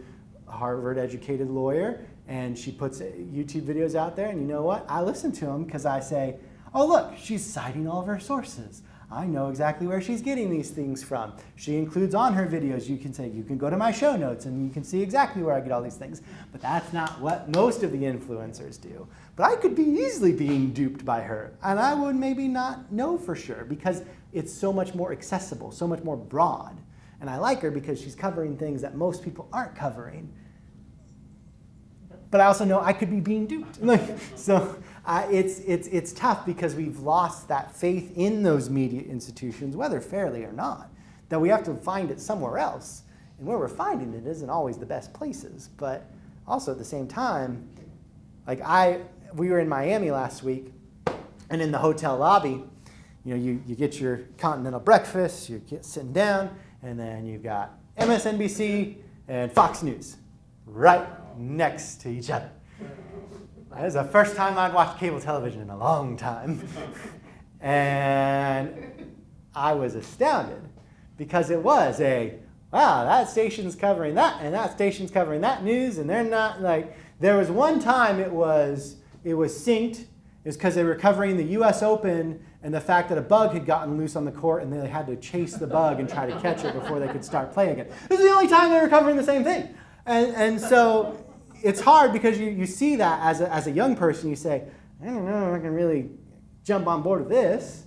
Harvard-educated lawyer, and she puts YouTube videos out there, and you know what? I listen to them because I say, oh look, she's citing all of her sources. I know exactly where she's getting these things from. She includes on her videos, you can go to my show notes and you can see exactly where I get all these things. But that's not what most of the influencers do. But I could be easily being duped by her, and I would maybe not know for sure because it's so much more accessible, so much more broad. And I like her because she's covering things that most people aren't covering. But I also know I could be being duped. So it's tough because we've lost that faith in those media institutions, whether fairly or not, that we have to find it somewhere else. And where we're finding it isn't always the best places. But also at the same time, like we were in Miami last week, and in the hotel lobby, you get your continental breakfast, you're sitting down, and then you've got MSNBC and Fox News right next to each other. That was the first time I'd watched cable television in a long time. And I was astounded because it was wow, that station's covering that, and that station's covering that news, and they're not like, there was one time it was synced. It was because they were covering the US Open and the fact that a bug had gotten loose on the court and they had to chase the bug and try to catch it before they could start playing again. This is the only time they were covering the same thing. And so it's hard because you see that as a young person, you say, I don't know if I can really jump on board with this.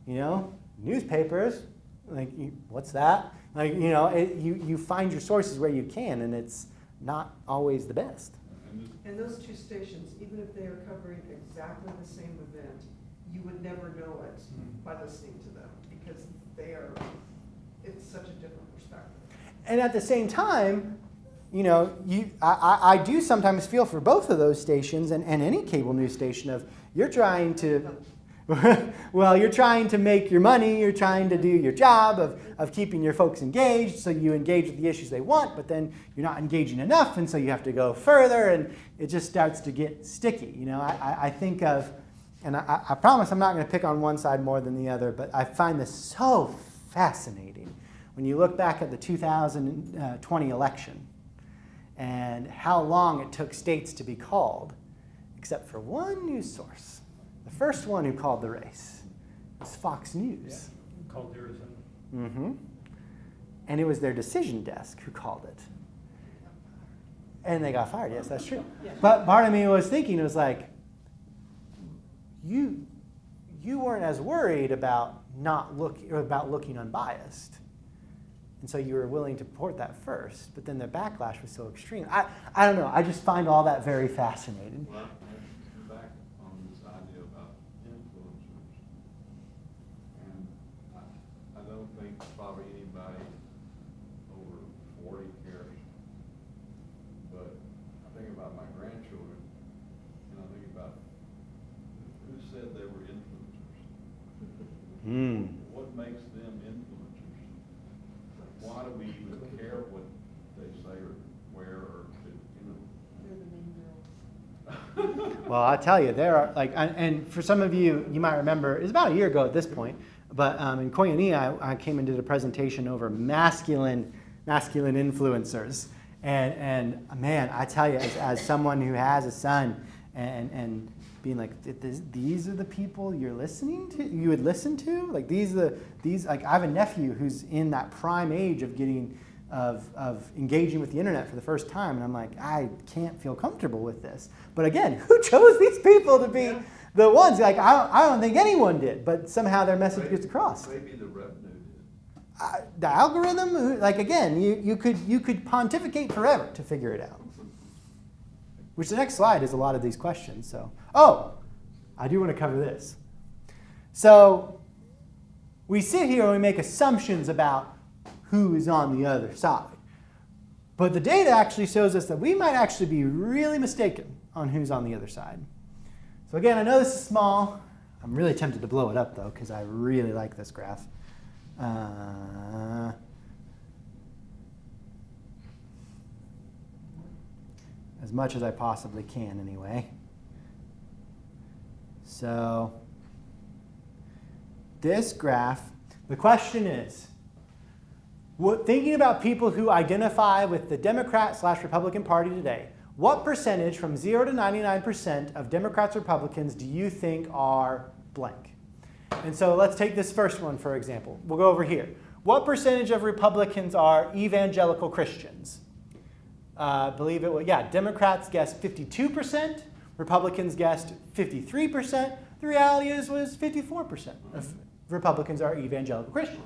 Newspapers, like, what's that? Like, you find your sources where you can, and it's not always the best. And those two stations, even if they are covering exactly the same event, you would never know it by listening to them because it's such a different perspective. And at the same time, I do sometimes feel for both of those stations and any cable news station of you're trying to, you're trying to make your money, you're trying to do your job of keeping your folks engaged, so you engage with the issues they want, but then you're not engaging enough, and so you have to go further, and it just starts to get sticky. I think of, and I promise I'm not going to pick on one side more than the other, but I find this so fascinating when you look back at the 2020 election and how long it took states to be called, except for one news source. The first one who called the race was Fox News. Yeah, called Arizona. Mm-hmm. And it was their decision desk who called it. And they got fired, yes, that's true. Yeah. But part of me was thinking, it was like, you weren't as worried about looking unbiased. And so you were willing to report that first, but then the backlash was so extreme. I don't know, I just find all that very fascinating. Well, I'm back on this idea about influencers. And I don't think probably anybody over 40 cares. But I think about my grandchildren, and I think about who said they were influencers. What makes them influencers? Why do we even care what they say or where or They're the mean girls. Well, I tell you, there are and for some of you, you might remember, it was about a year ago at this point, but in Koinonia, I came and did a presentation over masculine influencers, and man, I tell you, as someone who has a son, and being like, these are the people you would listen to, like these like I have a nephew who's in that prime age of of engaging with the internet for the first time, and I'm like, I can't feel comfortable with this. But again, who chose these people to be the ones? Like I don't think anyone did, but somehow their message gets across. maybe the revenue did? The algorithm, like again, you could pontificate forever to figure it out. Which the next slide is a lot of these questions. So, I do want to cover this. So, we sit here and we make assumptions about who is on the other side. But the data actually shows us that we might actually be really mistaken on who's on the other side. So again, I know this is small. I'm really tempted to blow it up though, because I really like this graph. As much as I possibly can anyway. So this graph, the question is, thinking about people who identify with the Democrat/Republican Party today, what percentage from 0 to 99% of Democrats, Republicans do you think are blank? And so let's take this first one, for example. We'll go over here. What percentage of Republicans are evangelical Christians? Believe it, Democrats guessed 52%, Republicans guessed 53%. The reality was 54% of Republicans are evangelical Christians.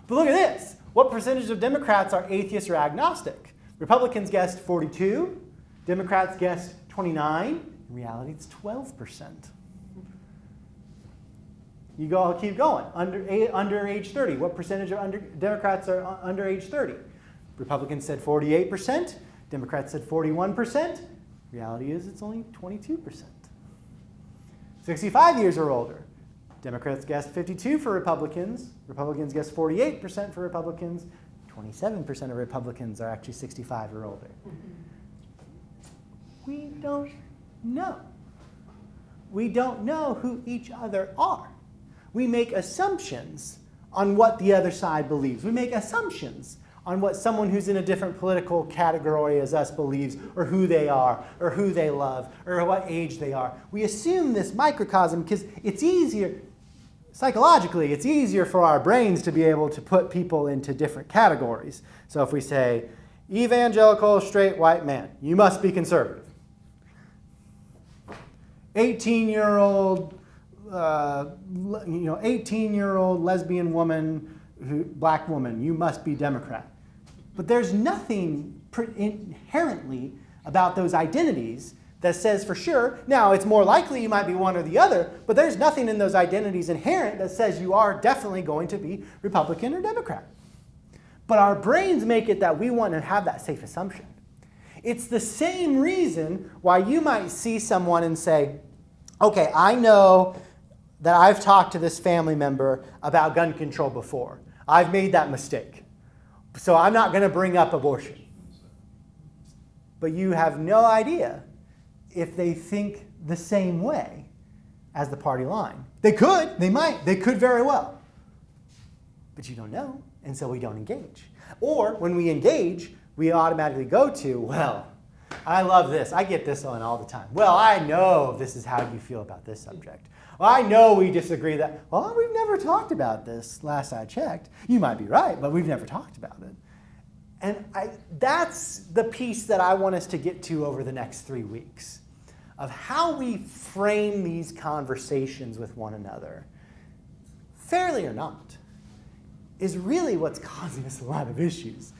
But look at this. What percentage of Democrats are atheist or agnostic? Republicans guessed 42, Democrats guessed 29. In reality, it's 12%. Keep going. Under age 30. What percentage of Democrats are under age 30? Republicans said 48%, Democrats said 41%. Reality is it's only 22%. 65 years or older. Democrats guessed 52 for Republicans. Republicans guessed 48% for Republicans. 27% of Republicans are actually 65 or older. We don't know. We don't know who each other are. We make assumptions on what the other side believes. We make assumptions on what someone who's in a different political category as us believes, or who they are, or who they love, or what age they are. We assume this microcosm because it's easier, psychologically, it's easier for our brains to be able to put people into different categories. So if we say, evangelical, straight, white man, you must be conservative. 18-year-old, 18-year-old lesbian woman, black woman, you must be Democrat. But there's nothing inherently about those identities that says for sure. Now, it's more likely you might be one or the other, but there's nothing in those identities inherent that says you are definitely going to be Republican or Democrat. But our brains make it that we want to have that safe assumption. It's the same reason why you might see someone and say, okay, I know that I've talked to this family member about gun control before. I've made that mistake. So I'm not going to bring up abortion. But you have no idea if they think the same way as the party line. They could, they might, they could very well. But you don't know, and so we don't engage. Or when we engage, we automatically go to, well, I love this. I get this on all the time. Well, I know this is how you feel about this subject. Well, I know we disagree that, well, we've never talked about this last I checked. You might be right, but we've never talked about it. And that's the piece that I want us to get to over the next 3 weeks, of how we frame these conversations with one another, fairly or not, is really what's causing us a lot of issues.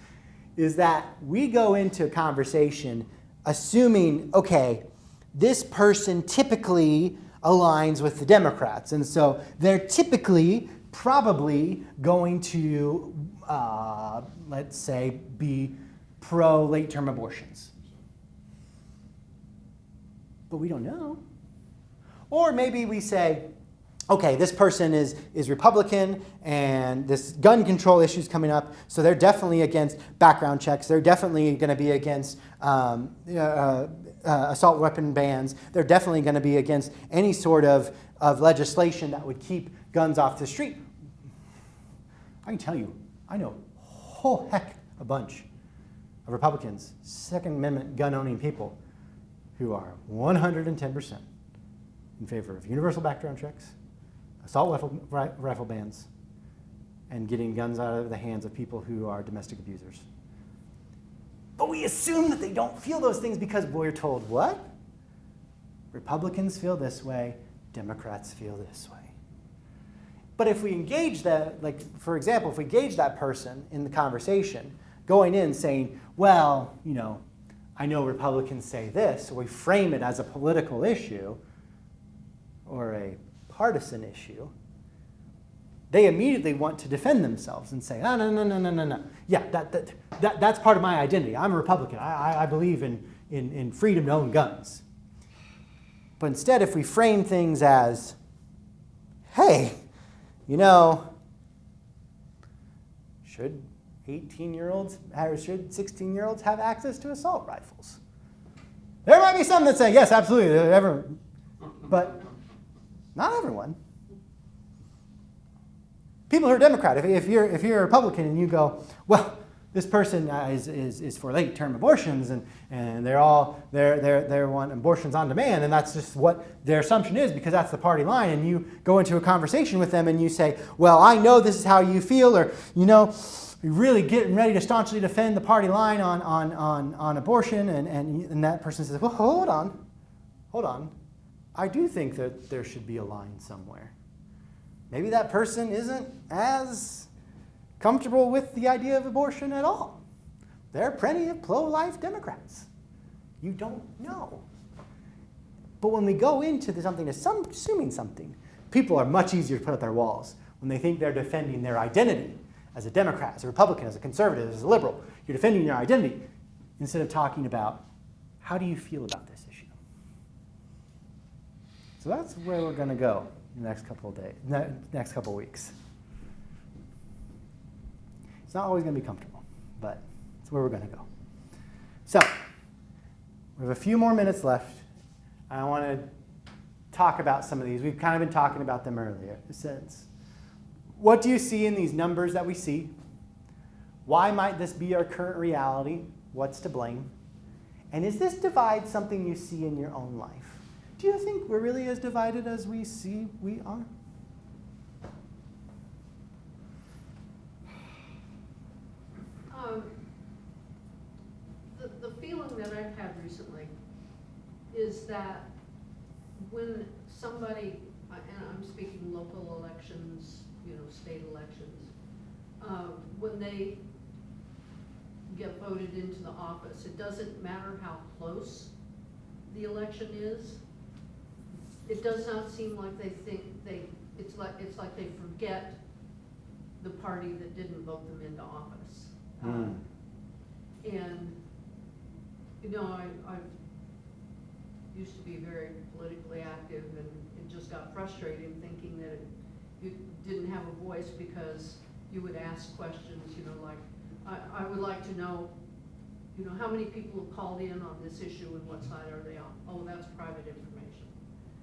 Is that we go into a conversation assuming, okay, this person typically aligns with the Democrats, and so they're typically probably going to, let's say, be pro late-term abortions. But we don't know. Or maybe we say, okay, this person is Republican and this gun control issue is coming up, so they're definitely against background checks. They're definitely going to be against assault weapon bans. They're definitely going to be against any sort of legislation that would keep guns off the street. I can tell you, I know a whole heck a bunch of Republicans, Second Amendment gun-owning people, who are 110% in favor of universal background checks, assault rifle bans, and getting guns out of the hands of people who are domestic abusers. But we assume that they don't feel those things because we're told what? Republicans feel this way, Democrats feel this way. But if we engage that, like for example, if we engage that person in the conversation, going in saying, well, you know, I know Republicans say this, so we frame it as a political issue or a partisan issue, they immediately want to defend themselves and say, oh, no. Yeah, that's part of my identity. I'm a Republican. I believe in freedom to own guns. But instead, if we frame things as, hey, you know, should 18-year-olds or should 16-year-olds have access to assault rifles? There might be some that say, yes, absolutely, but not everyone. People who are Democrat, if you're a Republican and you go, well, this person is for late-term abortions and they want abortions on demand, and that's just what their assumption is because that's the party line, and you go into a conversation with them and you say, well, I know this is how you feel, or you know, you're really getting ready to staunchly defend the party line on abortion, and that person says, well, hold on. I do think that there should be a line somewhere. Maybe that person isn't as comfortable with the idea of abortion at all. There are plenty of pro-life Democrats. You don't know. But when we go into something, assuming something, people are much easier to put up their walls when they think they're defending their identity as a Democrat, as a Republican, as a conservative, as a liberal. You're defending your identity instead of talking about how do you feel about this issue. So that's where we're going to go in the next couple of days, next couple of weeks. It's not always going to be comfortable, but it's where we're going to go. So we have a few more minutes left. I want to talk about some of these. We've kind of been talking about them earlier. Since, what do you see in these numbers that we see? Why might this be our current reality? What's to blame? And is this divide something you see in your own life? Do you think we're really as divided as we see we are? The feeling that I've had recently is that when somebody, and I'm speaking local elections, state elections, when they get voted into the office, it doesn't matter how close the election is. It does not seem like they think it's like they forget the party that didn't vote them into office. And I used to be very politically active, and it just got frustrating thinking that you didn't have a voice because you would ask questions, like, I would like to know, how many people have called in on this issue and what side are they on? Oh, that's private information.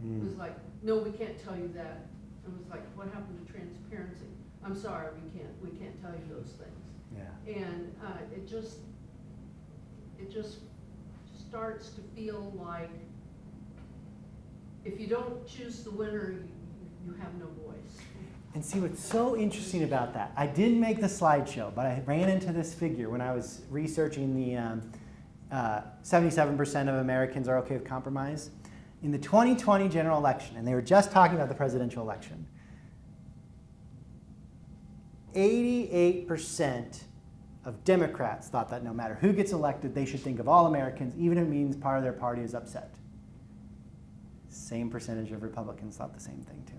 It was like, no, we can't tell you that. It was like, what happened to transparency? I'm sorry, we can't tell you those things. Yeah. And it just starts to feel like if you don't choose the winner, you have no voice. And see what's so interesting about that. I didn't make the slideshow, but I ran into this figure when I was researching the 77% of Americans are okay with compromise. In the 2020 general election, and they were just talking about the presidential election, 88% of Democrats thought that no matter who gets elected, they should think of all Americans, even if it means part of their party is upset. Same percentage of Republicans thought the same thing too.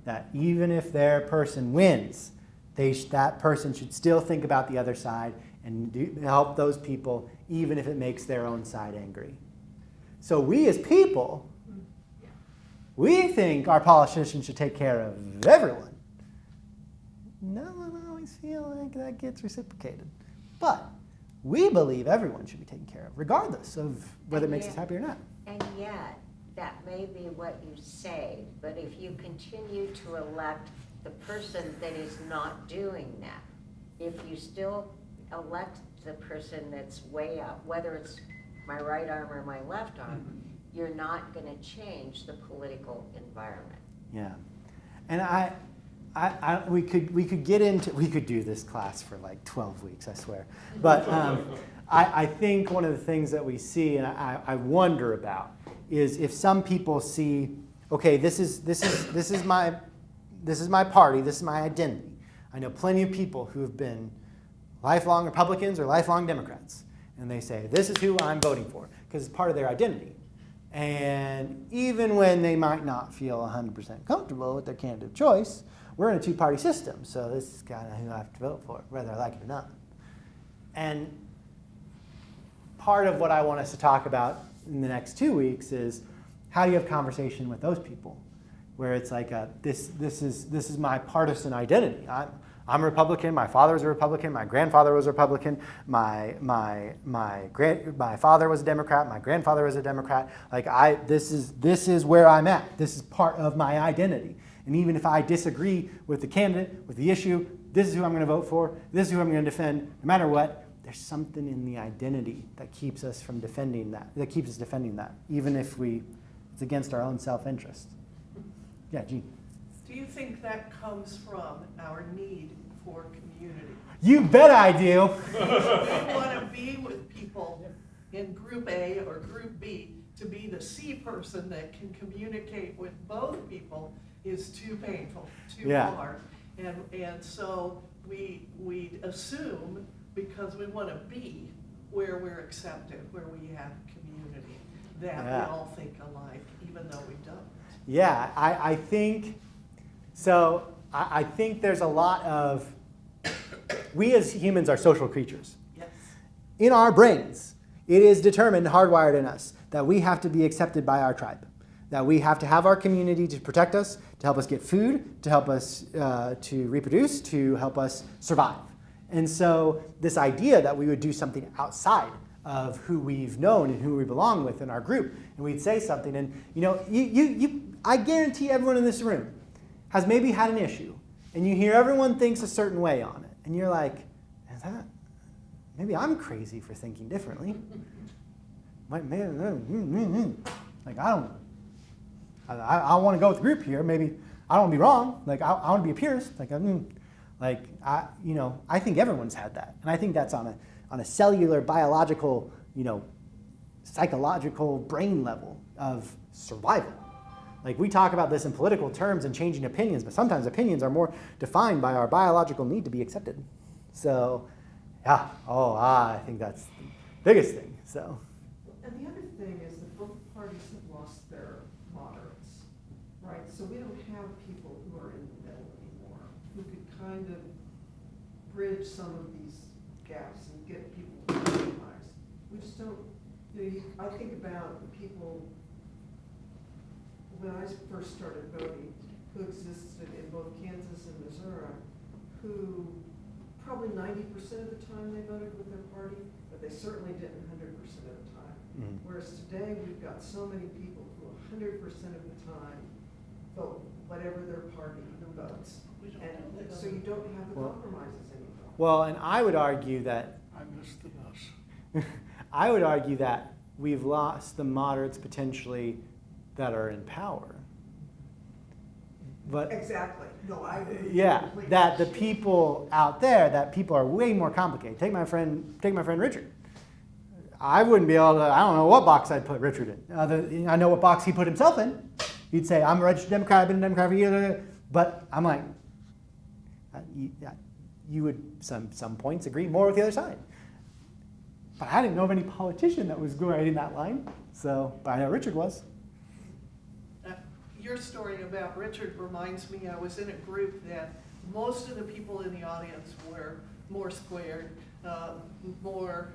That even if their person wins, that person should still think about the other side and help those people, even if it makes their own side angry. So we as people, we think our politicians should take care of everyone. No one always feels like that gets reciprocated. But we believe everyone should be taken care of, regardless of whether it makes us happy or not. And yet, that may be what you say, but if you continue to elect the person that is not doing that, if you still elect the person that's way out, whether it's my right arm or my left arm, you're not going to change the political environment. Yeah, and we could get into, we could do this class for like 12 weeks, I swear. But I think one of the things that we see, and I wonder about, is if some people see, okay, this is my party, this is my identity. I know plenty of people who have been lifelong Republicans or lifelong Democrats, and they say, this is who I'm voting for, because it's part of their identity. And even when they might not feel 100% comfortable with their candidate of choice, we're in a two-party system, so this is kind of who I have to vote for, whether I like it or not. And part of what I want us to talk about in the next 2 weeks is how do you have conversation with those people, where it's like this is my partisan identity. I'm a Republican. My father was a Republican. My grandfather was a Republican. My father was a Democrat. My grandfather was a Democrat. Like this is where I'm at. This is part of my identity. And even if I disagree with the candidate, with the issue, this is who I'm going to vote for. This is who I'm going to defend, no matter what. There's something in the identity that keeps us from defending that. That keeps us defending that, even if it's against our own self-interest. Yeah, Gene. Do you think that comes from our need for community? You bet I do. We want to be with people in Group A or Group B. To be the C person that can communicate with both people is too painful, too hard. And so we assume, because we want to be where we're accepted, where we have community, that we all think alike, even though we don't. Yeah, I think so. I think there's a lot of we as humans are social creatures. Yes. In our brains, it is determined, hardwired in us, that we have to be accepted by our tribe, that we have to have our community to protect us, to help us get food, to help us to reproduce, to help us survive. And so this idea that we would do something outside of who we've known and who we belong with in our group, and we'd say something, and I guarantee everyone in this room has maybe had an issue, and you hear everyone thinks a certain way on it, and you're like, is that, maybe I'm crazy for thinking differently. Like, I want to go with the group here. Maybe I don't want to be wrong. Like, I want to be a purist. I think everyone's had that, and I think that's on a cellular, biological, psychological brain level of survival. Like, we talk about this in political terms and changing opinions, but sometimes opinions are more defined by our biological need to be accepted. So, yeah, I think that's the biggest thing. So. And the other thing is that both parties have lost their moderates, right? So we don't have people who are in the middle anymore, who could kind of bridge some of these gaps and get people to compromise. We just don't, I think about the people, when I first started voting, who existed in both Kansas and Missouri, who probably 90% of the time they voted with their party, but they certainly didn't 100% of the time. Mm-hmm. Whereas today, we've got so many people who 100% of the time vote whatever their party votes. And so you don't have the compromises anymore. Well, and I would argue that I missed the bus. I would argue that we've lost the moderates potentially that are in power. But Exactly. No, I agree. yeah, completely. that the people out there, that people are way more complicated. Take my friend Richard. I wouldn't be able to, I don't know what box I'd put Richard in. I know what box he put himself in. He'd say, I'm a registered Democrat, I've been a Democrat for years. But I'm like, you would some points agree more with the other side. But I didn't know of any politician that was going in that line. So, but I know Richard was. Your story about Richard reminds me, I was in a group that most of the people in the audience were more squared, more,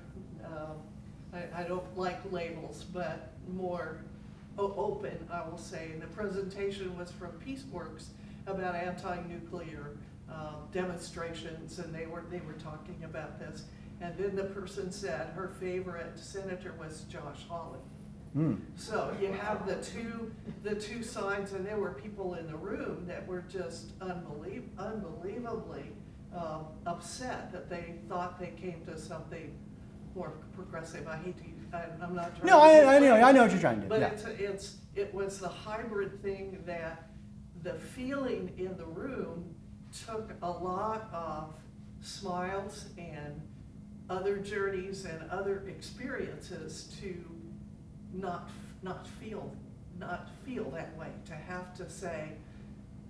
I don't like labels, but more open, I will say. And the presentation was from PeaceWorks about anti-nuclear demonstrations, and they were talking about this. And then the person said her favorite senator was Josh Hawley. Mm. So you have the two sides, and there were people in the room that were just unbelievably upset that they thought they came to something more progressive. I hate to, I'm not trying. No, to I know what you're trying to do. But Yeah. it was the hybrid thing that the feeling in the room took a lot of smiles and other journeys and other experiences to not feel that way, to have to say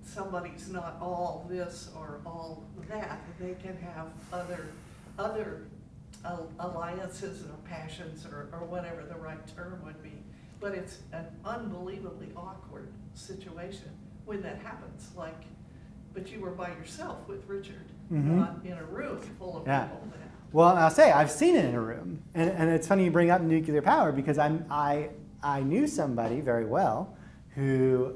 somebody's not all this or all that. They can have other alliances or passions or whatever the right term would be. But it's an unbelievably awkward situation when that happens. But you were by yourself with Richard, not in a room full of people. Well, I'll say I've seen it in a room, and it's funny you bring up nuclear power because I knew somebody very well who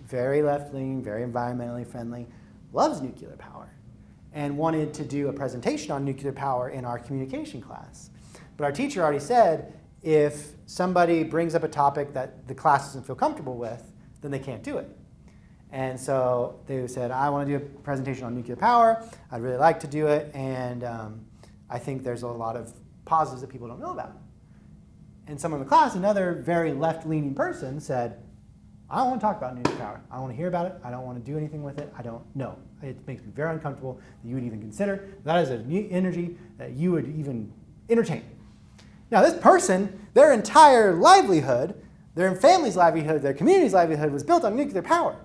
very left-leaning, very environmentally friendly, loves nuclear power, and wanted to do a presentation on nuclear power in our communication class. But our teacher already said if somebody brings up a topic that the class doesn't feel comfortable with, then they can't do it. And so they said, I want to do a presentation on nuclear power. I'd really like to do it, and I think there's a lot of positives that people don't know about. And someone in the class, another very left-leaning person, said, I don't want to talk about nuclear power. I don't want to hear about it. I don't want to do anything with it. I don't know. It makes me very uncomfortable that you would even consider. That is an energy that you would even entertain. Now, this person, their entire livelihood, their family's livelihood, their community's livelihood was built on nuclear power.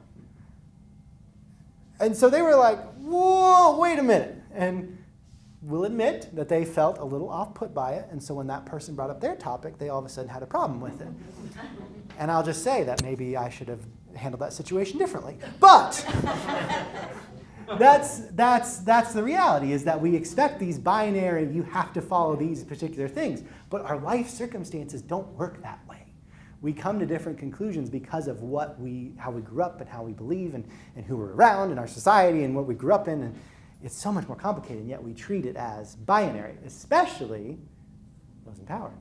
And so they were like, whoa, wait a minute. And we'll admit that they felt a little off-put by it. And so when that person brought up their topic, they all of a sudden had a problem with it. And I'll just say that maybe I should have handled that situation differently. But that's the reality, is that we expect these binary, you have to follow these particular things. But our life circumstances don't work that way. We come to different conclusions because of how we grew up and how we believe and who we're around in our society and what we grew up in. And it's so much more complicated, and yet we treat it as binary, especially those in power.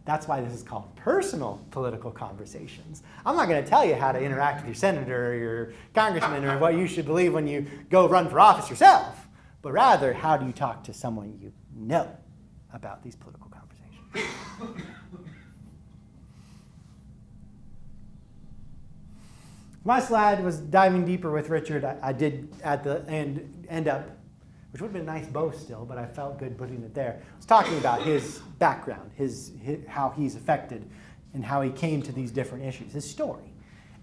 That's why this is called personal political conversations. I'm not going to tell you how to interact with your senator or your congressman or what you should believe when you go run for office yourself, but rather, how do you talk to someone you know about these political conversations? My slide was diving deeper with Richard. I did at the end up, which would have been a nice bow still, but I felt good putting it there. I was talking about his background, how he's affected and how he came to these different issues, his story.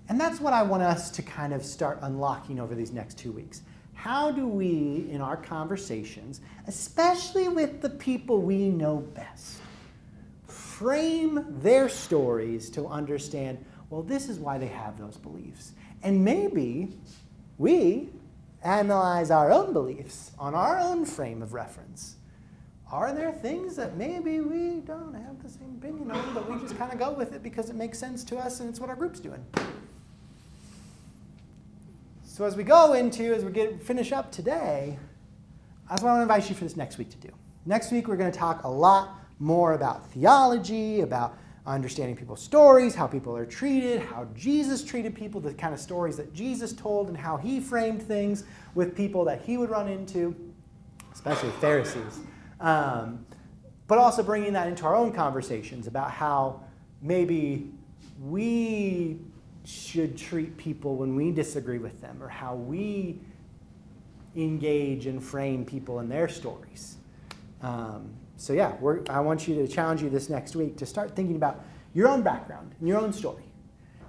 And that's what I want us to kind of start unlocking over these next 2 weeks. How do we, in our conversations, especially with the people we know best, frame their stories to understand, well, this is why they have those beliefs. And maybe we analyze our own beliefs on our own frame of reference. Are there things that maybe we don't have the same opinion on, but we just kind of go with it because it makes sense to us and it's what our group's doing? So as we finish up today, that's what I want to invite you for this next week to do. Next week, we're going to talk a lot more about theology, about understanding people's stories, how people are treated, how Jesus treated people, the kind of stories that Jesus told, and how he framed things with people that he would run into, especially Pharisees. But also bringing that into our own conversations about how maybe we should treat people when we disagree with them, or how we engage and frame people in their stories. So yeah, I want you to challenge you this next week to start thinking about your own background and your own story.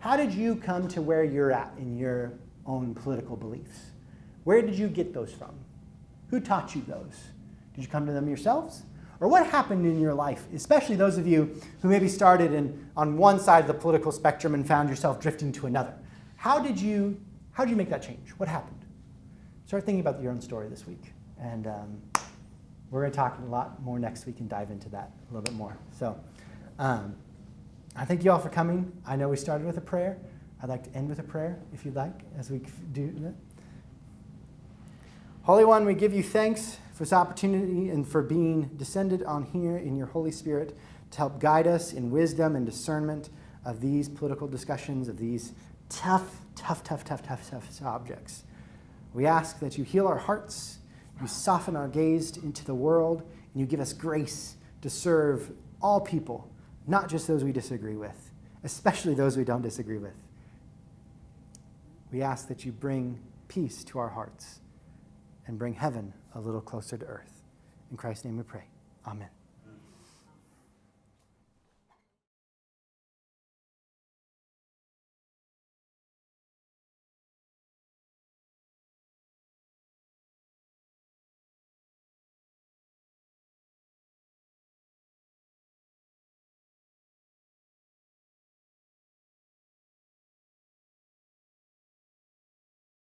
How did you come to where you're at in your own political beliefs? Where did you get those from? Who taught you those? Did you come to them yourselves? Or what happened in your life, especially those of you who maybe started on one side of the political spectrum and found yourself drifting to another? How did you make that change? What happened? Start thinking about your own story this week. And we're going to talk a lot more next week and dive into that a little bit more. So I thank you all for coming. I know we started with a prayer. I'd like to end with a prayer, if you'd like, as we do that. Holy One, we give you thanks for this opportunity and for being descended on here in your Holy Spirit to help guide us in wisdom and discernment of these political discussions, of these tough subjects. We ask that you heal our hearts, you soften our gaze into the world, and you give us grace to serve all people, not just those we disagree with, especially those we don't disagree with. We ask that you bring peace to our hearts and bring heaven a little closer to earth. In Christ's name we pray. Amen.